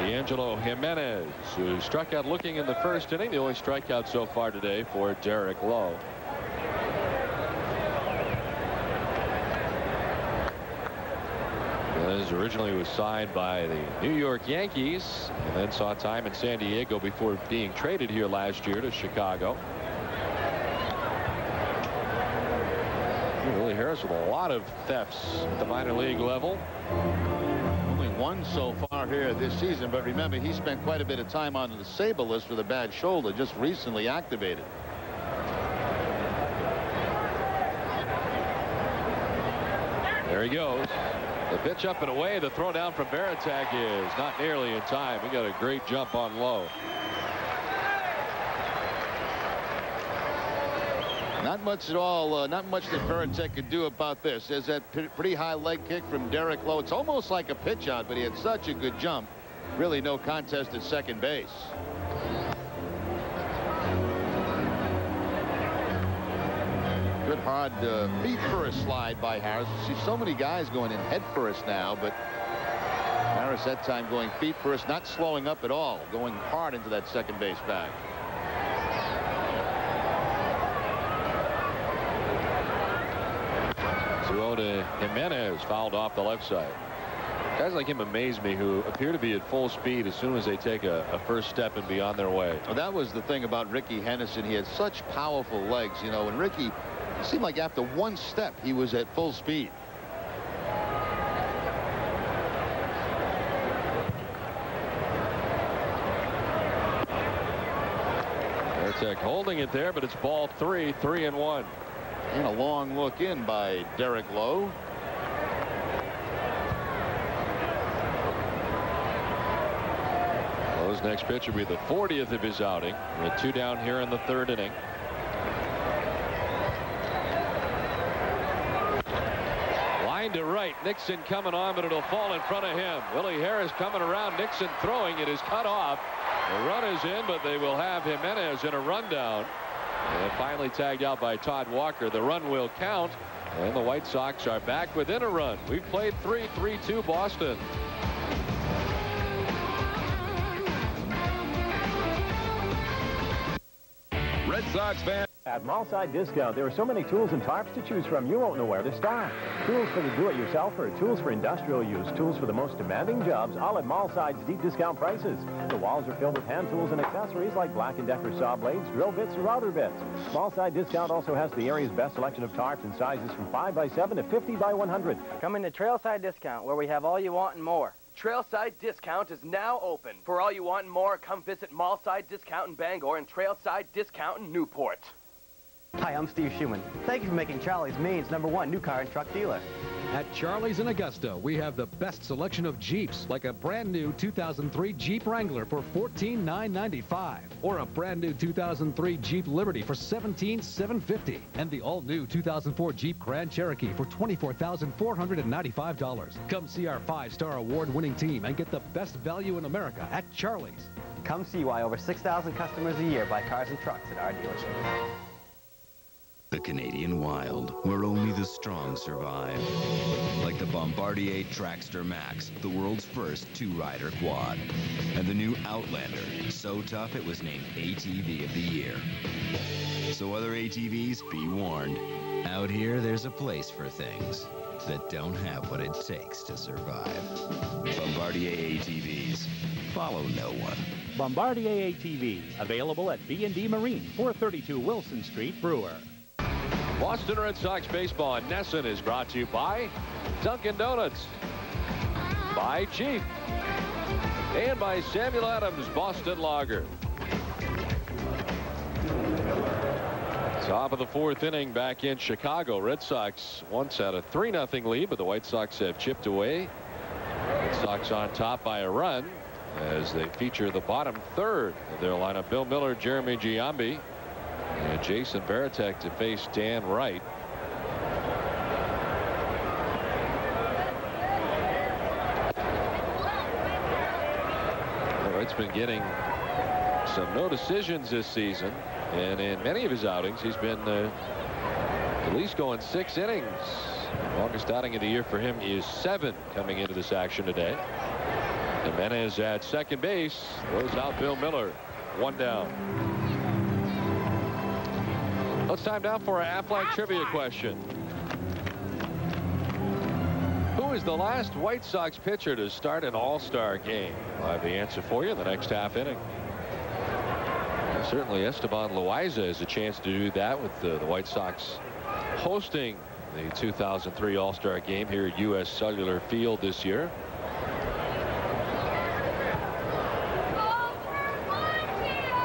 Angelo Jimenez, who struck out looking in the first inning, the only strikeout so far today for Derek Lowe. Jimenez originally was signed by the New York Yankees and then saw time in San Diego before being traded here last year to Chicago. Willie Harris with a lot of thefts at the minor league level.
One so far here this season, but remember, he spent quite a bit of time on the disabled list with a bad shoulder, just recently activated.
There he goes. The pitch up and away. The throw down from Varitek is not nearly in time. We got a great jump on Lowe.
Not much at all. Not much that Varitek could do about this. There's that pretty high leg kick from Derek Lowe. It's almost like a pitch out, but he had such a good jump. Really no contest at second base. Good hard feet first slide by Harris. You see so many guys going in head first now, but Harris that time going feet first, not slowing up at all, going hard into that second base bag.
To Jimenez, fouled off the left side. Guys like him amaze me, who appear to be at full speed as soon as they take a first step and be on their way.
Well, that was the thing about Ricky Henderson. He had such powerful legs, you know, and Ricky, it seemed like after 1 step he was at full speed.
Varitek holding it there, but it's ball 3, 3-1.
And a long look in by Derek Lowe.
Lowe's next pitch will be the 40th of his outing, with 2 down here in the 3rd inning. Line to right. Nixon coming on, but it'll fall in front of him. Willie Harris coming around. Nixon throwing. It is cut off. The run is in, but they will have Jimenez in a rundown. And finally tagged out by Todd Walker. The run will count, and the White Sox are back within a run. We've played 3-2 Boston.
Red Sox fans.
At Mallside Discount, there are so many tools and tarps to choose from, you won't know where to start. Tools for the do-it-yourselfer, tools for industrial use, tools for the most demanding jobs, all at Mallside's deep discount prices. The walls are filled with hand tools and accessories like Black & Decker saw blades, drill bits, and router bits. Mallside Discount also has the area's best selection of tarps and sizes from 5x7 to 50x100.
Come into Trailside Discount, where we have all you want and more.
Trailside Discount is now open. For all you want and more, come visit Mallside Discount in Bangor and Trailside Discount in Newport.
Hi, I'm Steve Schumann. Thank you for making Charlie's Maine's #1 new car and truck dealer.
At Charlie's in Augusta, we have the best selection of Jeeps, like a brand new 2003 Jeep Wrangler for $14,995, or a brand new 2003 Jeep Liberty for $17,750, and the all-new 2004 Jeep Grand Cherokee for $24,495. Come see our 5-star award-winning team and get the best value in America at Charlie's.
Come see why over 6,000 customers a year buy cars and trucks at our dealership.
The Canadian wild, where only the strong survive. Like the Bombardier Trackster Max, the world's first 2-rider quad. And the new Outlander, so tough it was named ATV of the Year. So other ATVs, be warned. Out here, there's a place for things that don't have what it takes to survive. Bombardier ATVs. Follow no one.
Bombardier ATVs, available at B&D Marine, 432 Wilson Street, Brewer.
Boston Red Sox baseball in Nesson is brought to you by Dunkin' Donuts, by Jeep, and by Samuel Adams Boston Lager. Top of the 4th inning back in Chicago. Red Sox once had a 3-0 lead, but the White Sox have chipped away. Red Sox on top by a run as they feature the bottom third of their lineup. Bill Miller, Jeremy Giambi, and Jason Varitek to face Dan Wright. Wright's been getting some no decisions this season, and in many of his outings he's been at least going 6 innings. The longest outing of the year for him is 7 coming into this action today. Jimenez at second base throws out Bill Miller. 1 down. Well, it's time now for our Aflac trivia question. Who is the last White Sox pitcher to start an all-star game? I'll have the answer for you in the next half inning. And certainly Esteban Loaiza has a chance to do that with the White Sox hosting the 2003 All-Star game here at U.S. Cellular Field this year.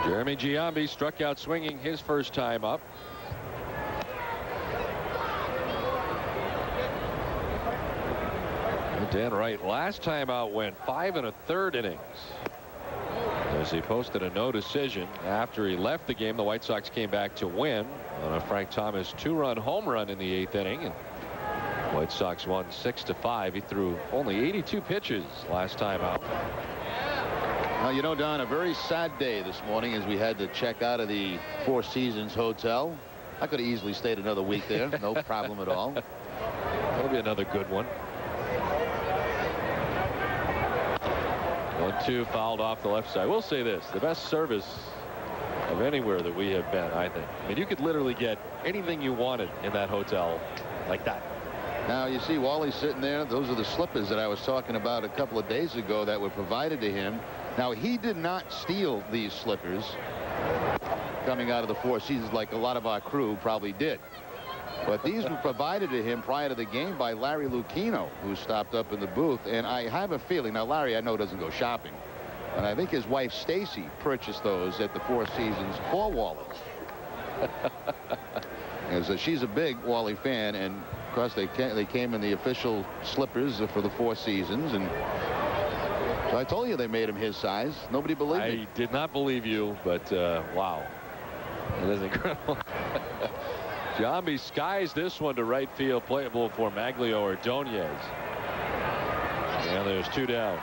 Jeremy Giambi struck out swinging his first time up. And Dan Wright last time out went 5 1/3 innings as he posted a no decision. After he left the game, the White Sox came back to win on a Frank Thomas 2-run home run in the 8th inning, and White Sox won 6-5. He threw only 82 pitches last time out.
Well, you know, Don, a very sad day this morning as we had to check out of the Four Seasons Hotel. I could have easily stayed another week there. No problem at all.
That'll be another good one. 1-2 fouled off the left side. We'll say this, the best service of anywhere that we have been, I think. I mean, you could literally get anything you wanted in that hotel like that.
Now, you see Wally's sitting there. Those are the slippers that I was talking about a couple of days ago that were provided to him. Now, he did not steal these slippers coming out of the Four Seasons like a lot of our crew probably did. But these were provided to him prior to the game by Larry Lucchino, who stopped up in the booth. And I have a feeling, now Larry I know doesn't go shopping, and I think his wife Stacy purchased those at the Four Seasons for Wally. As she's a big Wally fan, and of course they came in the official slippers for the Four Seasons, and so I told you they made him his size. Nobody believed me.
I did not believe you, but wow, that is incredible. Giambi skies this one to right field, playable for Maglio Ordonez. And there's 2 down.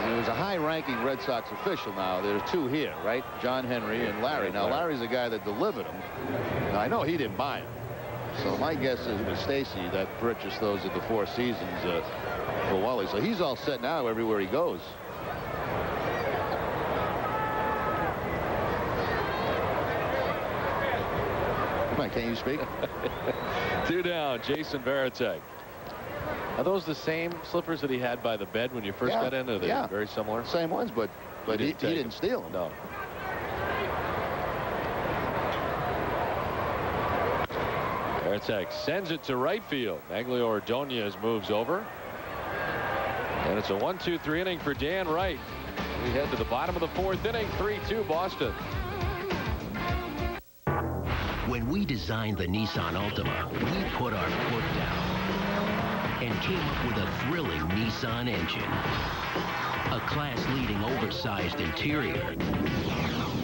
There was a high-ranking Red Sox official now. There's 2 here, right? John Henry and Larry. Now, Larry's the guy that delivered them. Now, I know he didn't buy them. So my guess is it was Stacy that purchased those at the Four Seasons for Wally. So he's all set now everywhere he goes. Come on, can you speak?
2 down, Jason Varitek. Are those the same slippers that he had by the bed when you first got in? Are they very similar?
Same ones, but he didn't steal them.
No. Varitek sends it to right field. Maglio Ordonez moves over. And it's a 1-2-3 inning for Dan Wright. We head to the bottom of the 4th inning, 3-2 Boston.
When we designed the Nissan Altima, we put our foot down and came up with a thrilling Nissan engine, a class-leading oversized interior,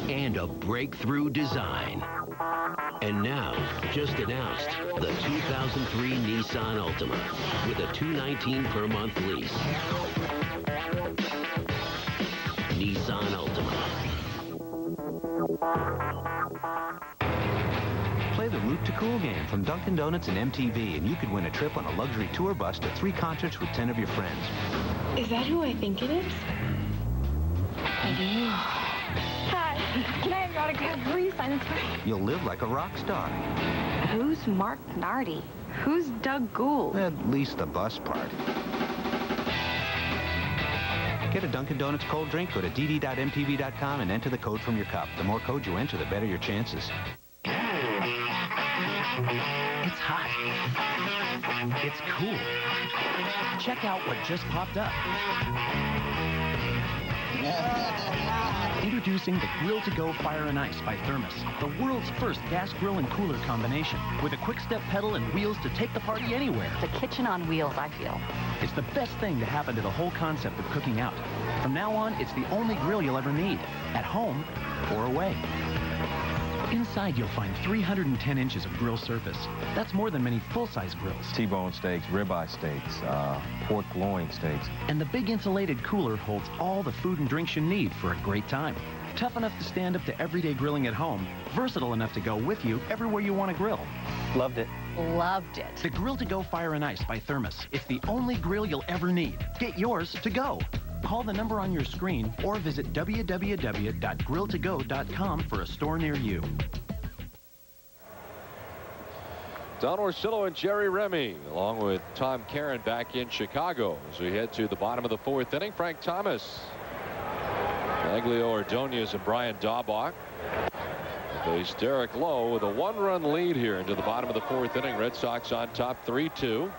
and a breakthrough design. And now, just announced, the 2003 Nissan Altima with a $219 per month lease. Nissan Altima.
Play the Route to Cool game from Dunkin' Donuts and MTV, and you could win a trip on a luxury tour bus to 3 concerts with 10 of your friends.
Is that who I think it is?
It is. Hi. Can I have your autograph? Please sign this for me.
You'll live like a rock star.
Who's Mark Nardi? Who's Doug Gould?
At least the bus part. Get a Dunkin' Donuts cold drink, go to dd.mtv.com and enter the code from your cup. The more codes you enter, the better your chances. It's hot. It's cool. Check out what just popped up. Introducing the Grill to Go Fire and Ice by Thermos, the world's first gas grill and cooler combination, with a quick step pedal and wheels to take the party anywhere.
It's a kitchen on wheels, I feel.
It's the best thing to happen to the whole concept of cooking out. From now on, it's the only grill you'll ever need, at home or away. Inside, you'll find 310 inches of grill surface. That's more than many full-size grills.
T-bone steaks, ribeye steaks, pork loin steaks.
And the big insulated cooler holds all the food and drinks you need for a great time. Tough enough to stand up to everyday grilling at home, versatile enough to go with you everywhere you want to grill.
Loved it.
Loved it.
The Grill to Go Fire and Ice by Thermos. It's the only grill you'll ever need. Get yours to go. Call the number on your screen or visit www.grilltogo.com for a store near you.
Don Orsillo and Jerry Remy, along with Tom Caron back in Chicago as we head to the bottom of the 4th inning. Frank Thomas, Maglio Ordonez, and Brian Daubach face Derek Lowe with a 1-run lead here into the bottom of the 4th inning. Red Sox on top 3-2.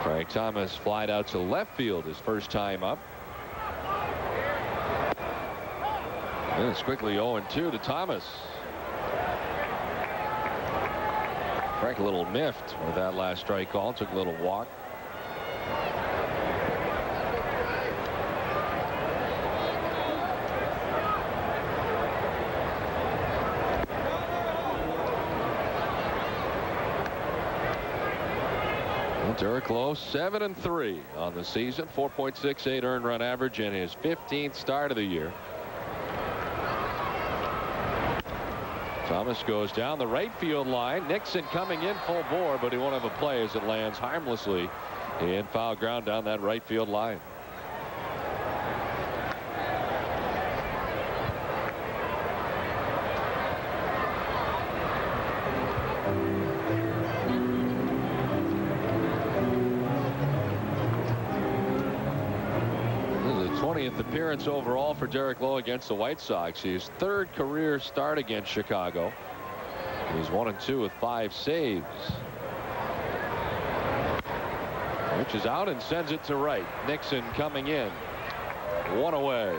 Frank Thomas flied out to left field his first time up. And it's quickly 0-2 to Thomas. Frank a little miffed with that last strike call. Took a little walk. Derek Lowe 7-3 on the season, 4.68 earned run average in his 15th start of the year. Thomas goes down the right field line. Nixon coming in full bore, but he won't have a play as it lands harmlessly in foul ground down that right field line. Appearance overall for Derek Lowe against the White Sox. His 3rd career start against Chicago. He's 1-2 with 5 saves. Which is out and sends it to right. Nixon coming in. 1 away.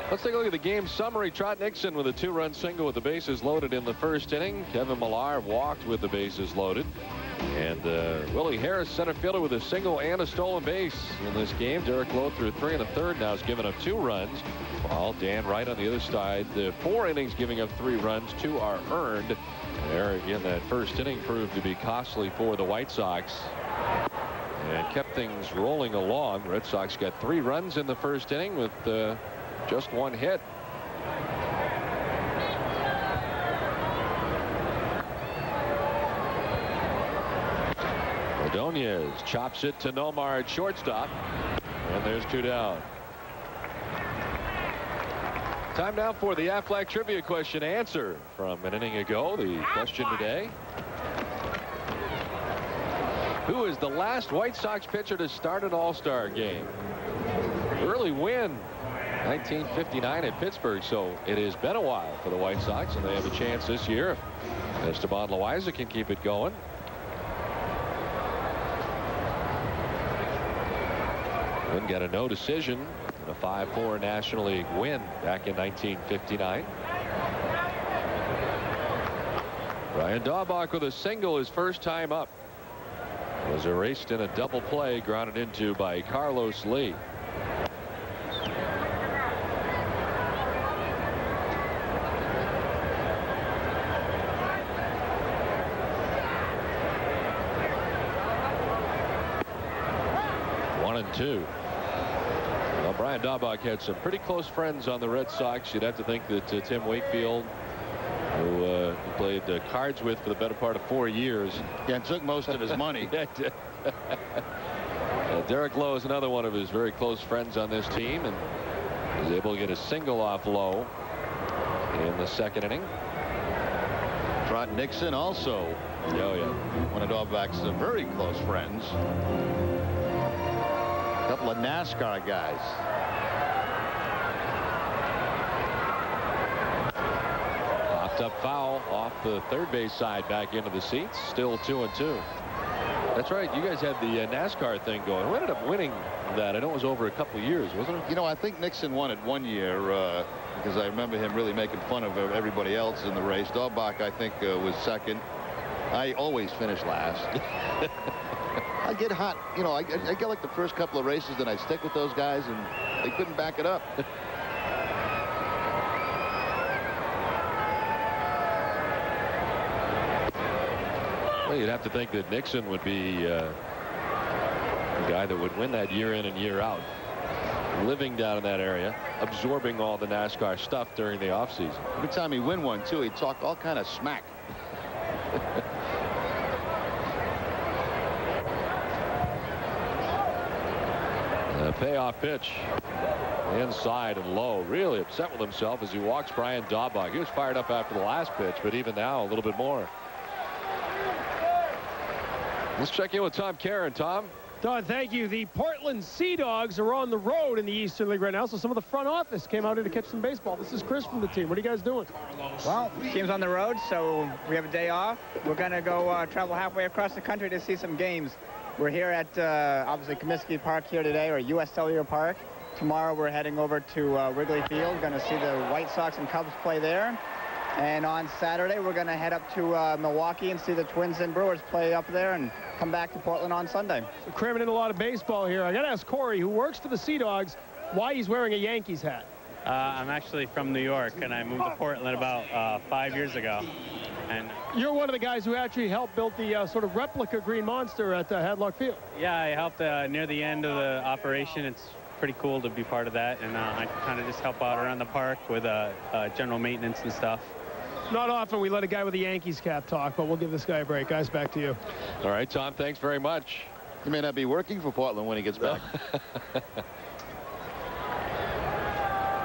Let's take a look at the game summary. Trot Nixon with a 2-run single with the bases loaded in the 1st inning. Kevin Millar walked with the bases loaded. And Willie Harris, center fielder, with a single and a stolen base in this game. Derek Lowe threw 3 in the 3rd. Now has given up 2 runs. While Dan Wright on the other side, the 4 innings giving up 3 runs. 2 are earned. There again, that 1st inning proved to be costly for the White Sox and kept things rolling along. Red Sox got 3 runs in the 1st inning with just 1 hit. Ordonez chops it to Nomar at shortstop, and there's 2 down. Time now for the Aflac trivia question answer from an inning ago. The question today: who is the last White Sox pitcher to start an All-Star game? Early win, 1959 at Pittsburgh, so it has been a while for the White Sox, and they have a chance this year if Esteban Loaiza can keep it going. Got a no decision in a 5-4 National League win back in 1959. Brian Daubach with a single his first time up. Was erased in a double play, grounded into by Carlos Lee. One and two. Well, Brian Daubach had some pretty close friends on the Red Sox. You'd have to think that Tim Wakefield, who he played cards with for the better part of 4 years.
Yeah, and took most of his money.
Derek Lowe is another one of his very close friends on this team, and was able to get a single off Lowe in the second inning.
Trot Nixon also.
Oh, yeah.
One of Daubach's very close friends. A couple of NASCAR guys.
Popped up foul off the third base side, back into the seats. Still 2-2. That's right. You guys had the NASCAR thing going. Who ended up winning that? I know it was over a couple of years, wasn't it?
You know, I think Nixon won it 1 year because I remember him really making fun of everybody else in the race. Daubach, I think, was second. I always finish last. I get hot. You know, I get like the first couple of races, then I stick with those guys, and they couldn't back it up.
Well, you'd have to think that Nixon would be the guy that would win that year in and year out. Living down in that area, absorbing all the NASCAR stuff during the offseason.
Every time he win one, too, he'd talk all kind of smack.
A payoff pitch inside, and Lowe really upset with himself as he walks Brian Daubach. He was fired up after the last pitch, but even now a little bit more. Let's check in with Tom Caron. Tom.
Don, thank you. The Portland Sea Dogs are on the road in the Eastern League right now, so some of the front office came out here to catch some baseball. This is Chris from the team. What are you guys doing?
Well, team's on the road, so we have a day off. We're going to go travel halfway across the country to see some games. We're here at, obviously, Comiskey Park here today, or U.S. Cellular Park. Tomorrow we're heading over to Wrigley Field. Going to see the White Sox and Cubs play there. And on Saturday, we're going to head up to Milwaukee and see the Twins and Brewers play up there and come back to Portland on Sunday.
So cramming in a lot of baseball here. I got to ask Corey, who works for the Sea Dogs, why he's wearing a Yankees hat.
I'm actually from New York, and I moved to Portland about 5 years ago. And
you're one of the guys who actually helped build the sort of replica Green Monster at Hadlock Field.
Yeah, I helped near the end of the operation. It's pretty cool to be part of that, and I kind of just help out around the park with general maintenance and stuff.
Not often we let a guy with a Yankees cap talk, but we'll give this guy a break. Guys, back to you.
All right, Tom, thanks very much.
He may not be working for Portland when he gets back.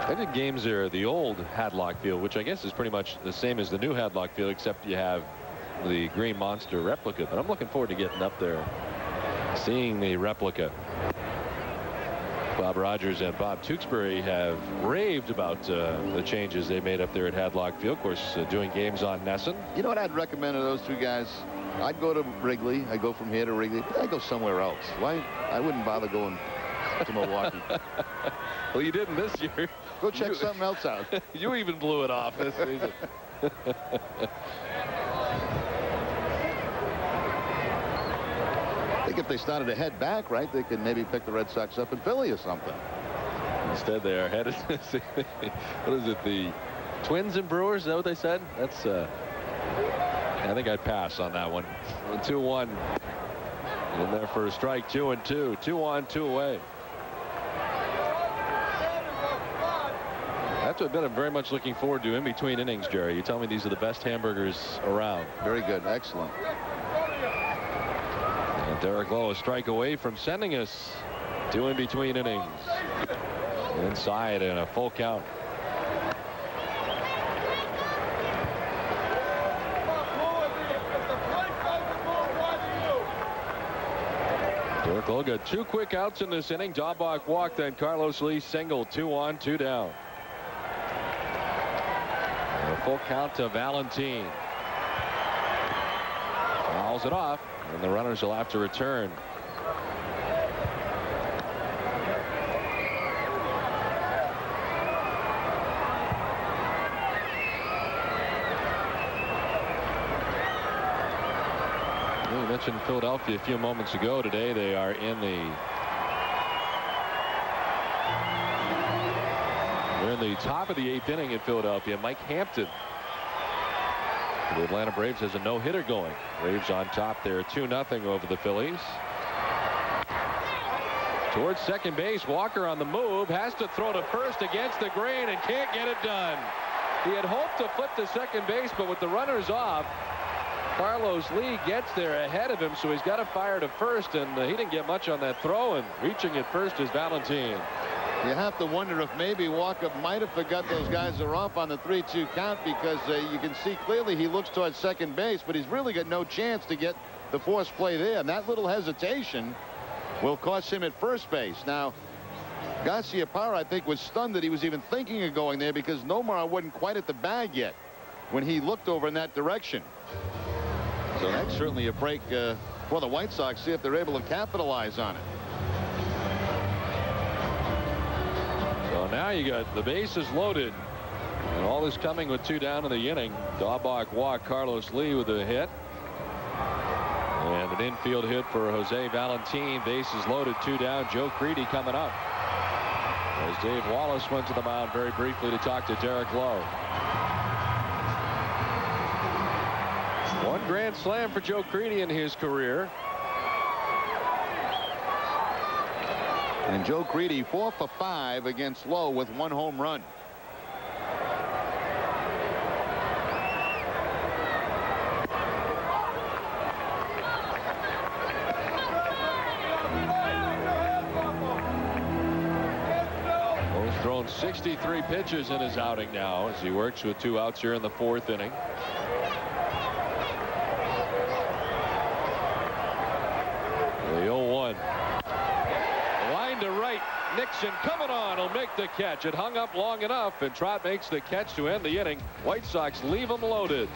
I did games there at the old Hadlock Field, which I guess is pretty much the same as the new Hadlock Field, except you have the Green Monster replica. But I'm looking forward to getting up there, seeing the replica. Bob Rogers and Bob Tewksbury have raved about the changes they made up there at Hadlock Field. Of course, doing games on Nesson.
You know what I'd recommend to those two guys? I'd go to Wrigley. I'd go from here to Wrigley. But I'd go somewhere else. Why? I wouldn't bother going to Milwaukee.
Well, you didn't this year.
Go check something else out.
You even blew it off this season.
I think if they started to head back, right, they could maybe pick the Red Sox up in Philly or something.
Instead, they are headed to see, what is it, the Twins and Brewers? Is that what they said? That's, I think I'd pass on that one. 2-1. In there for a strike, 2-2. 2 on, 2 away. I have to admit, I'm very much looking forward to in between innings, Jerry. You tell me these are the best hamburgers around.
Very good. Excellent.
And Derek Lowe a strike away from sending us to in between innings. Inside and a full count. Derek Lowe got 2 quick outs in this inning. Daubach walked, then Carlos Lee singled. 2 on, 2 down. And a full count to Valentine. Fouls it off, and the runners will have to return. mentioned Philadelphia a few moments ago. Today they are in the top of the 8th inning in Philadelphia. Mike Hampton, the Atlanta Braves, has a no-hitter going. Braves on top there 2-0 over the Phillies. Towards second base, Walker on the move, has to throw to first against the grain and can't get it done. He had hoped to flip to second base, but with the runners off, Carlos Lee gets there ahead of him, so he's got to fire to first, and he didn't get much on that throw, and reaching at first is Valentin.
You have to wonder if maybe Walker might have forgot those guys are off on the 3-2 count, because you can see clearly he looks towards second base, but he's really got no chance to get the force play there, and that little hesitation will cost him at first base. Now, Garciaparra, I think, was stunned that he was even thinking of going there, because Nomar wasn't quite at the bag yet when he looked over in that direction. So that's certainly a break for the White Sox. See if they're able to capitalize on it.
So now you got the bases loaded, and all this coming with 2 down in the inning. Daubach walked Carlos Lee with a hit. And an infield hit for Jose Valentin. Bases loaded, 2 down. Joe Creedy coming up, as Dave Wallace went to the mound very briefly to talk to Derek Lowe. 1 grand slam for Joe Creedy in his career.
And Joe Creedy 4 for 5 against Lowe with 1 home run.
Thrown 63 pitches in his outing now, as he works with 2 outs here in the 4th inning. The 0-1. Line to right. Nixon coming on. He'll make the catch. It hung up long enough, and Trott makes the catch to end the inning. White Sox leave them loaded.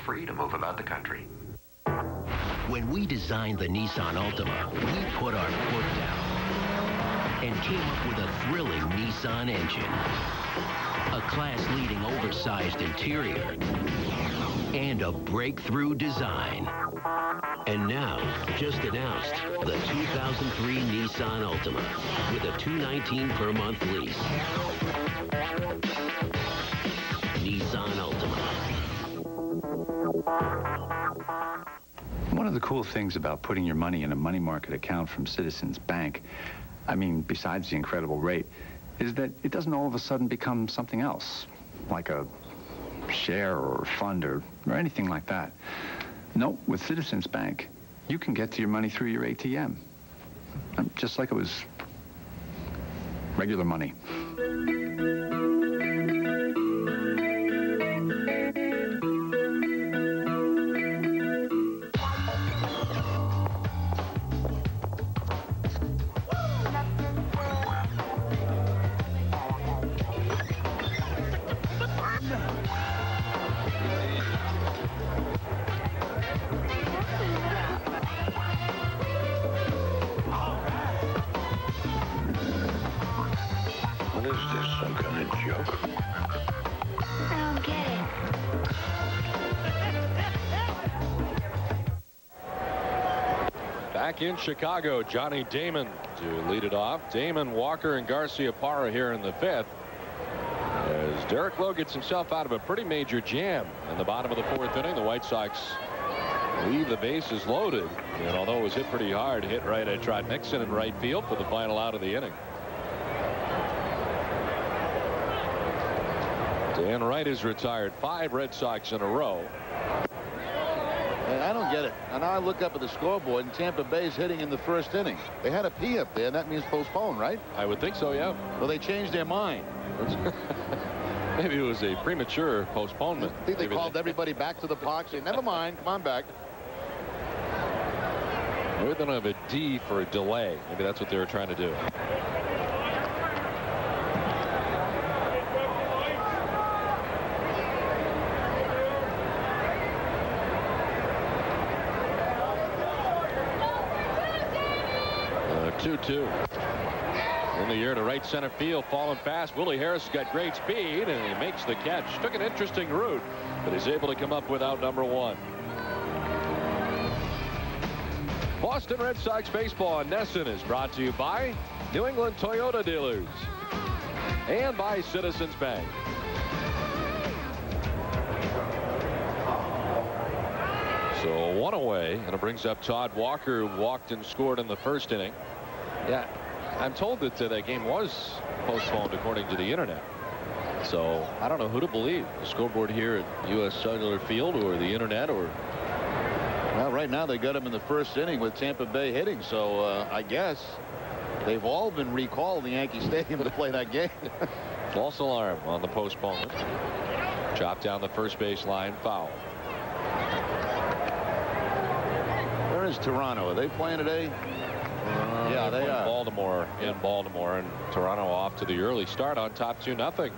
Free to move about the country. When we designed the Nissan Altima, we put our foot down and came up with a thrilling Nissan engine, a class-leading oversized interior, and a breakthrough design. And now, just announced, the 2003 Nissan Altima with a $219 per month lease. Nissan Altima.
One of the cool things about putting your money in a money market account from Citizens Bank, I mean, besides the incredible rate, is that it doesn't all of a sudden become something else, like a share or fund or anything like that. No, with Citizens Bank, you can get to your money through your ATM, just like it was regular money.
Back in Chicago, Johnny Damon to lead it off. Damon, Walker, and Garciaparra here in the 5th, as Derek Lowe gets himself out of a pretty major jam in the bottom of the 4th inning. The White Sox leave the bases loaded, and although it was hit pretty hard, hit right at Trot Nixon in right field for the final out of the inning. Dan Wright is retired. 5 Red Sox in a row.
I don't get it. And now I look up at the scoreboard, and Tampa Bay's hitting in the 1st inning. They had a P up there, and that means postpone, right?
I would think so, yeah.
Well, they changed their mind.
Maybe it was a premature postponement.
I think they called everybody back to the park, saying, never mind, come on back.
Maybe they don't have a D for a delay. Maybe that's what they were trying to do. Two. In the air to right center field, falling fast. Willie Harris has got great speed, and he makes the catch. Took an interesting route, but he's able to come up with out number one. Boston Red Sox baseball on NESN is brought to you by New England Toyota dealers and by Citizens Bank. So one away, and it brings up Todd Walker, who walked and scored in the first inning. Yeah, I'm told that that game was postponed according to the internet. So I don't know who to believe, the scoreboard here at U.S. Cellular Field or the internet, or.
Well, right now they got him in the first inning with Tampa Bay hitting. So I guess they've all been recalled to Yankee Stadium to play that game.
False alarm on the postponement. Chopped down the first base line, foul.
Where is Toronto? Are they playing today? Yeah, they are.
Baltimore in Baltimore, and Toronto off to the early start on top 2-0.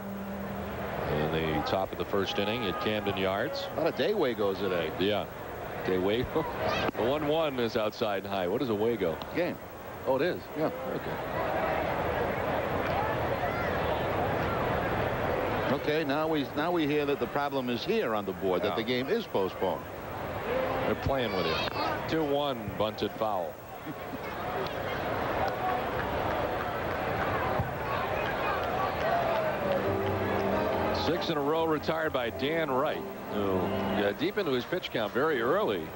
In the top of the first inning at Camden Yards.
A lot of Daywagos today.
Yeah. Daywago. The 1-1 is outside and high. What is a Wago?
Game.
Oh, it is?
Yeah. Okay, now we hear that the problem is here on the board, that the game is postponed.
They're playing with it. 2-1 bunted foul. Six in a row retired by Dan Wright, who got deep into his pitch count very early.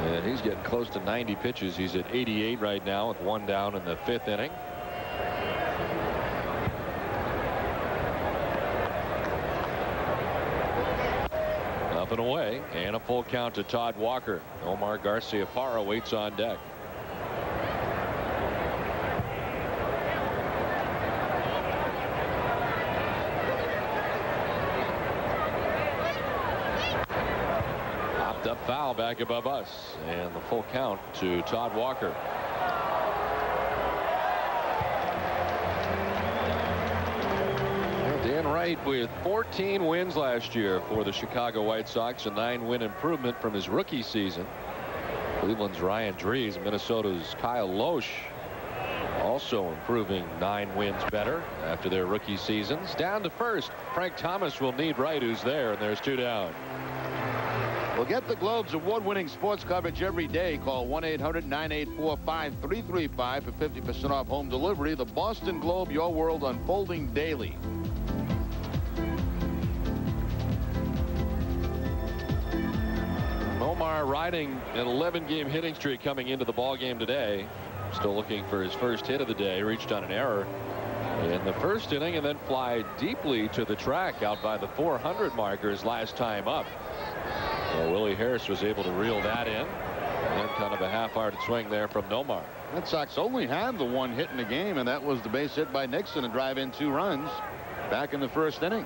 And he's getting close to 90 pitches. He's at 88 right now with one down in the fifth inning. Up and away, and a full count to Todd Walker. Omar Garciaparra waits on deck. Up foul back above us, and the full count to Todd Walker. Dan Wright with 14 wins last year for the Chicago White Sox, a 9-win improvement from his rookie season. Cleveland's Ryan Drees, Minnesota's Kyle Lowe also improving 9 wins better after their rookie seasons. Down to first, Frank Thomas will need Wright, who's there, and there's 2 down.
Well, get the Globe's award-winning sports coverage every day. Call 1-800-984-5335 for 50% off home delivery. The Boston Globe, your world unfolding daily.
Omar riding an 11-game hitting streak coming into the ballgame today. Still looking for his first hit of the day. Reached on an error in the first inning and then fly deeply to the track out by the 400 marker his last time up. Well, Willie Harris was able to reel that in, and then kind of a half-hearted swing there from Nomar.
Red Sox only had the one hit in the game, and that was the base hit by Nixon to drive in 2 runs back in the first inning.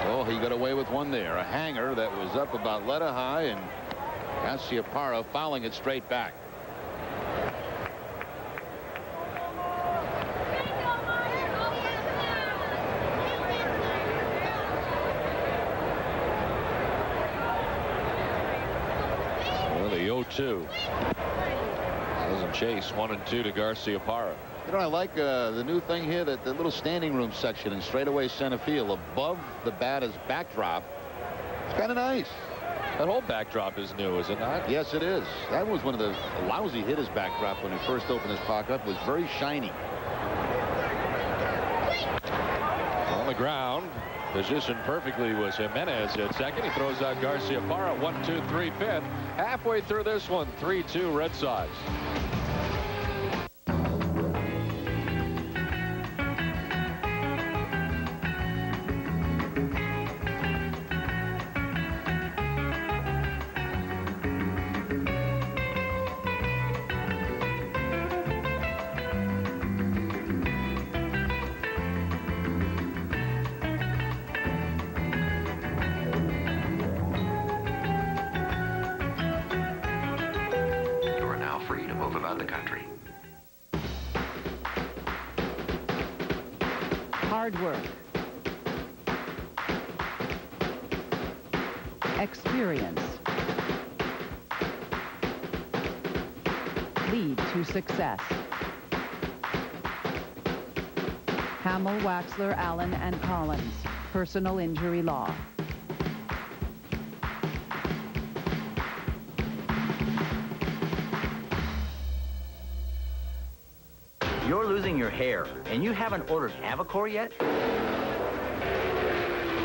Oh, he got away with one there. A hanger that was up about letter high, and Garciaparra fouling it straight back.
Doesn't chase. 1-2 to Garciaparra.
You know, I like the new thing here, that the little standing room section in straightaway center field above the batter's backdrop. It's kind of nice.
That whole backdrop is new, is it not?
Yes, it is. That was one of the lousy hitters' backdrop when he first opened his pocket. It was very shiny.
On the ground. Positioned perfectly was Jimenez at second. He throws out Garciaparra. 1-2-3 fifth. Halfway through this one, 3-2 Red Sox.
hard work, experience lead to success. Hamill, Waxler, Allen, and Collins, personal injury law.
You're losing your hair, and you haven't ordered Avacor yet?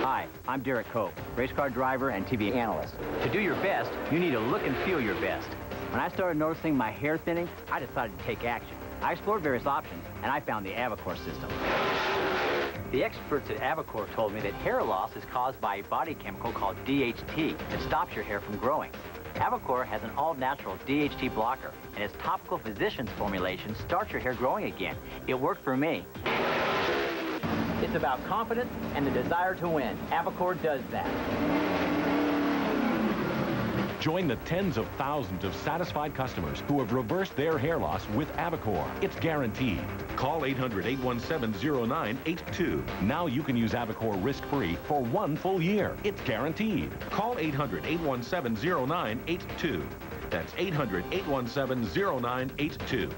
Hi, I'm Derek Cope, race car driver and TV analyst. To do your best, you need to look and feel your best. When I started noticing my hair thinning, I decided to take action. I explored various options, and I found the Avacor system. The experts at Avacor told me that hair loss is caused by a body chemical called DHT that stops your hair from growing. Avacor has an all-natural DHT blocker, and its topical physician's formulation starts your hair growing again. It worked for me. It's about confidence and the desire to win. Avacor does that.
Join the tens of thousands of satisfied customers who have reversed their hair loss with Avacor. It's guaranteed. Call 800-817-0982. Now you can use Avacor risk-free for 1 full year. It's guaranteed. Call 800-817-0982. That's 800-817-0982.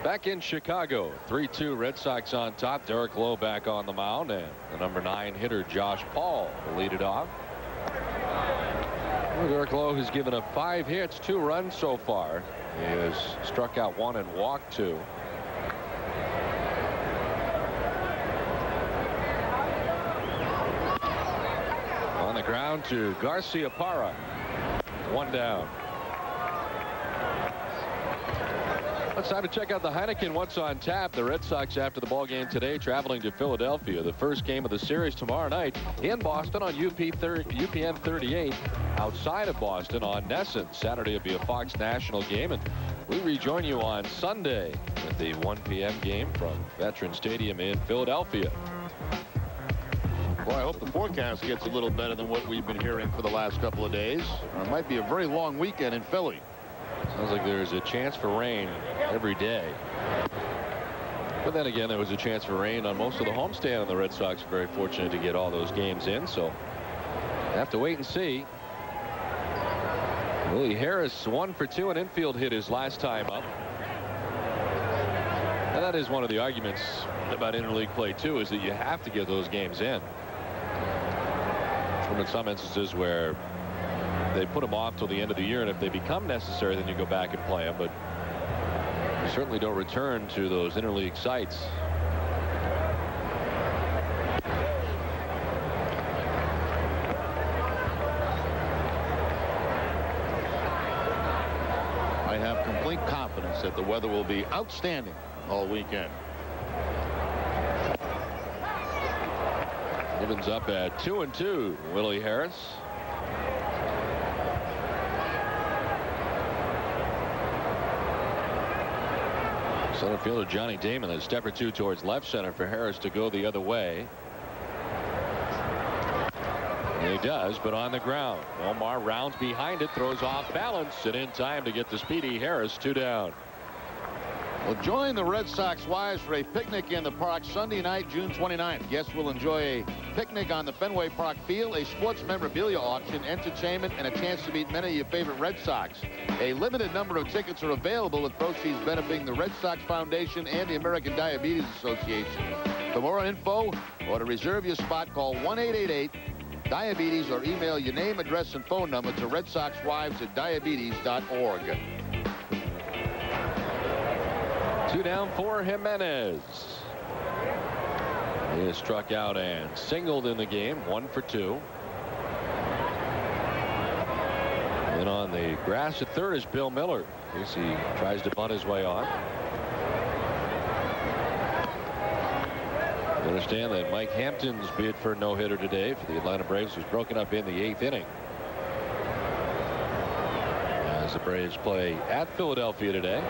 Back in Chicago, 3-2 Red Sox on top. Derek Lowe back on the mound, and the number 9 hitter Josh Paul will lead it off. Well, Derek Lowe has given up 5 hits, 2 runs so far. He has struck out 1 and walked 2. On the ground to Garciaparra. 1 down. It's time to check out the Heineken What's on Tap. The Red Sox, after the ball game today, traveling to Philadelphia. The first game of the series tomorrow night in Boston on UPN 38. Outside of Boston on NESN. Saturday will be a Fox National game, and we rejoin you on Sunday at the 1 p.m. game from Veterans Stadium in Philadelphia.
Well, I hope the forecast gets a little better than what we've been hearing for the last couple of days. It might be a very long weekend in Philly.
Sounds like there's a chance for rain every day. But then again, there was a chance for rain on most of the homestand, and the Red Sox are very fortunate to get all those games in. So have to wait and see. Willie Harris 1 for 2, an infield hit his last time up. And that is one of the arguments about interleague play too, is that you have to get those games in. From in some instances where they put them off till the end of the year, and if they become necessary, then you go back and play them. But you certainly don't return to those interleague sites.
I have complete confidence that the weather will be outstanding all weekend.
Evans up at 2-2. Willie Harris. Center fielder Johnny Damon, a step or 2 towards left center for Harris to go the other way. And he does, but on the ground. Omar rounds behind it, throws off balance, and in time to get the speedy Harris 2 down.
Well, join the Red Sox wives for a picnic in the park Sunday night, June 29th. Guests will enjoy a picnic on the Fenway Park field, a sports memorabilia auction, entertainment, and a chance to meet many of your favorite Red Sox. A limited number of tickets are available, with proceeds benefiting the Red Sox Foundation and the American Diabetes Association. For more info or to reserve your spot, call 1-888-DIABETES or email your name, address, and phone number to redsoxwives@diabetes.org.
2 down for Jimenez. He is struck out and singled in the game, 1 for 2. And on the grass at third is Bill Miller. As he tries to bunt his way on. You understand that Mike Hampton's bid for a no-hitter today for the Atlanta Braves was broken up in the 8th inning. As the Braves play at Philadelphia today.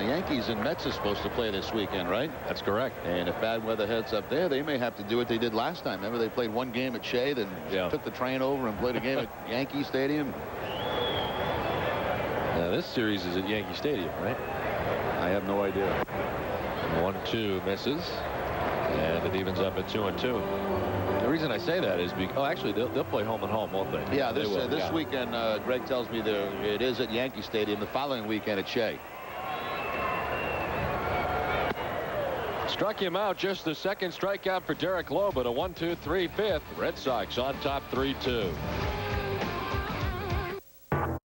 Yankees and Mets are supposed to play this weekend, right?
That's correct.
And if bad weather heads up there, they may have to do what they did last time. Remember, they played 1 game at Shea, then took the train over and played a game at Yankee Stadium.
This series is at Yankee Stadium, right?
I have no idea.
1-2 misses, and it evens up at 2-2. The reason I say that is because actually they'll play home and home, won't they?
Yeah, this weekend, Greg tells me it is at Yankee Stadium. The following weekend at Shea.
Struck him out, just the second strikeout for Derek Lowe, but a 1-2-3 fifth. Red Sox on top 3-2.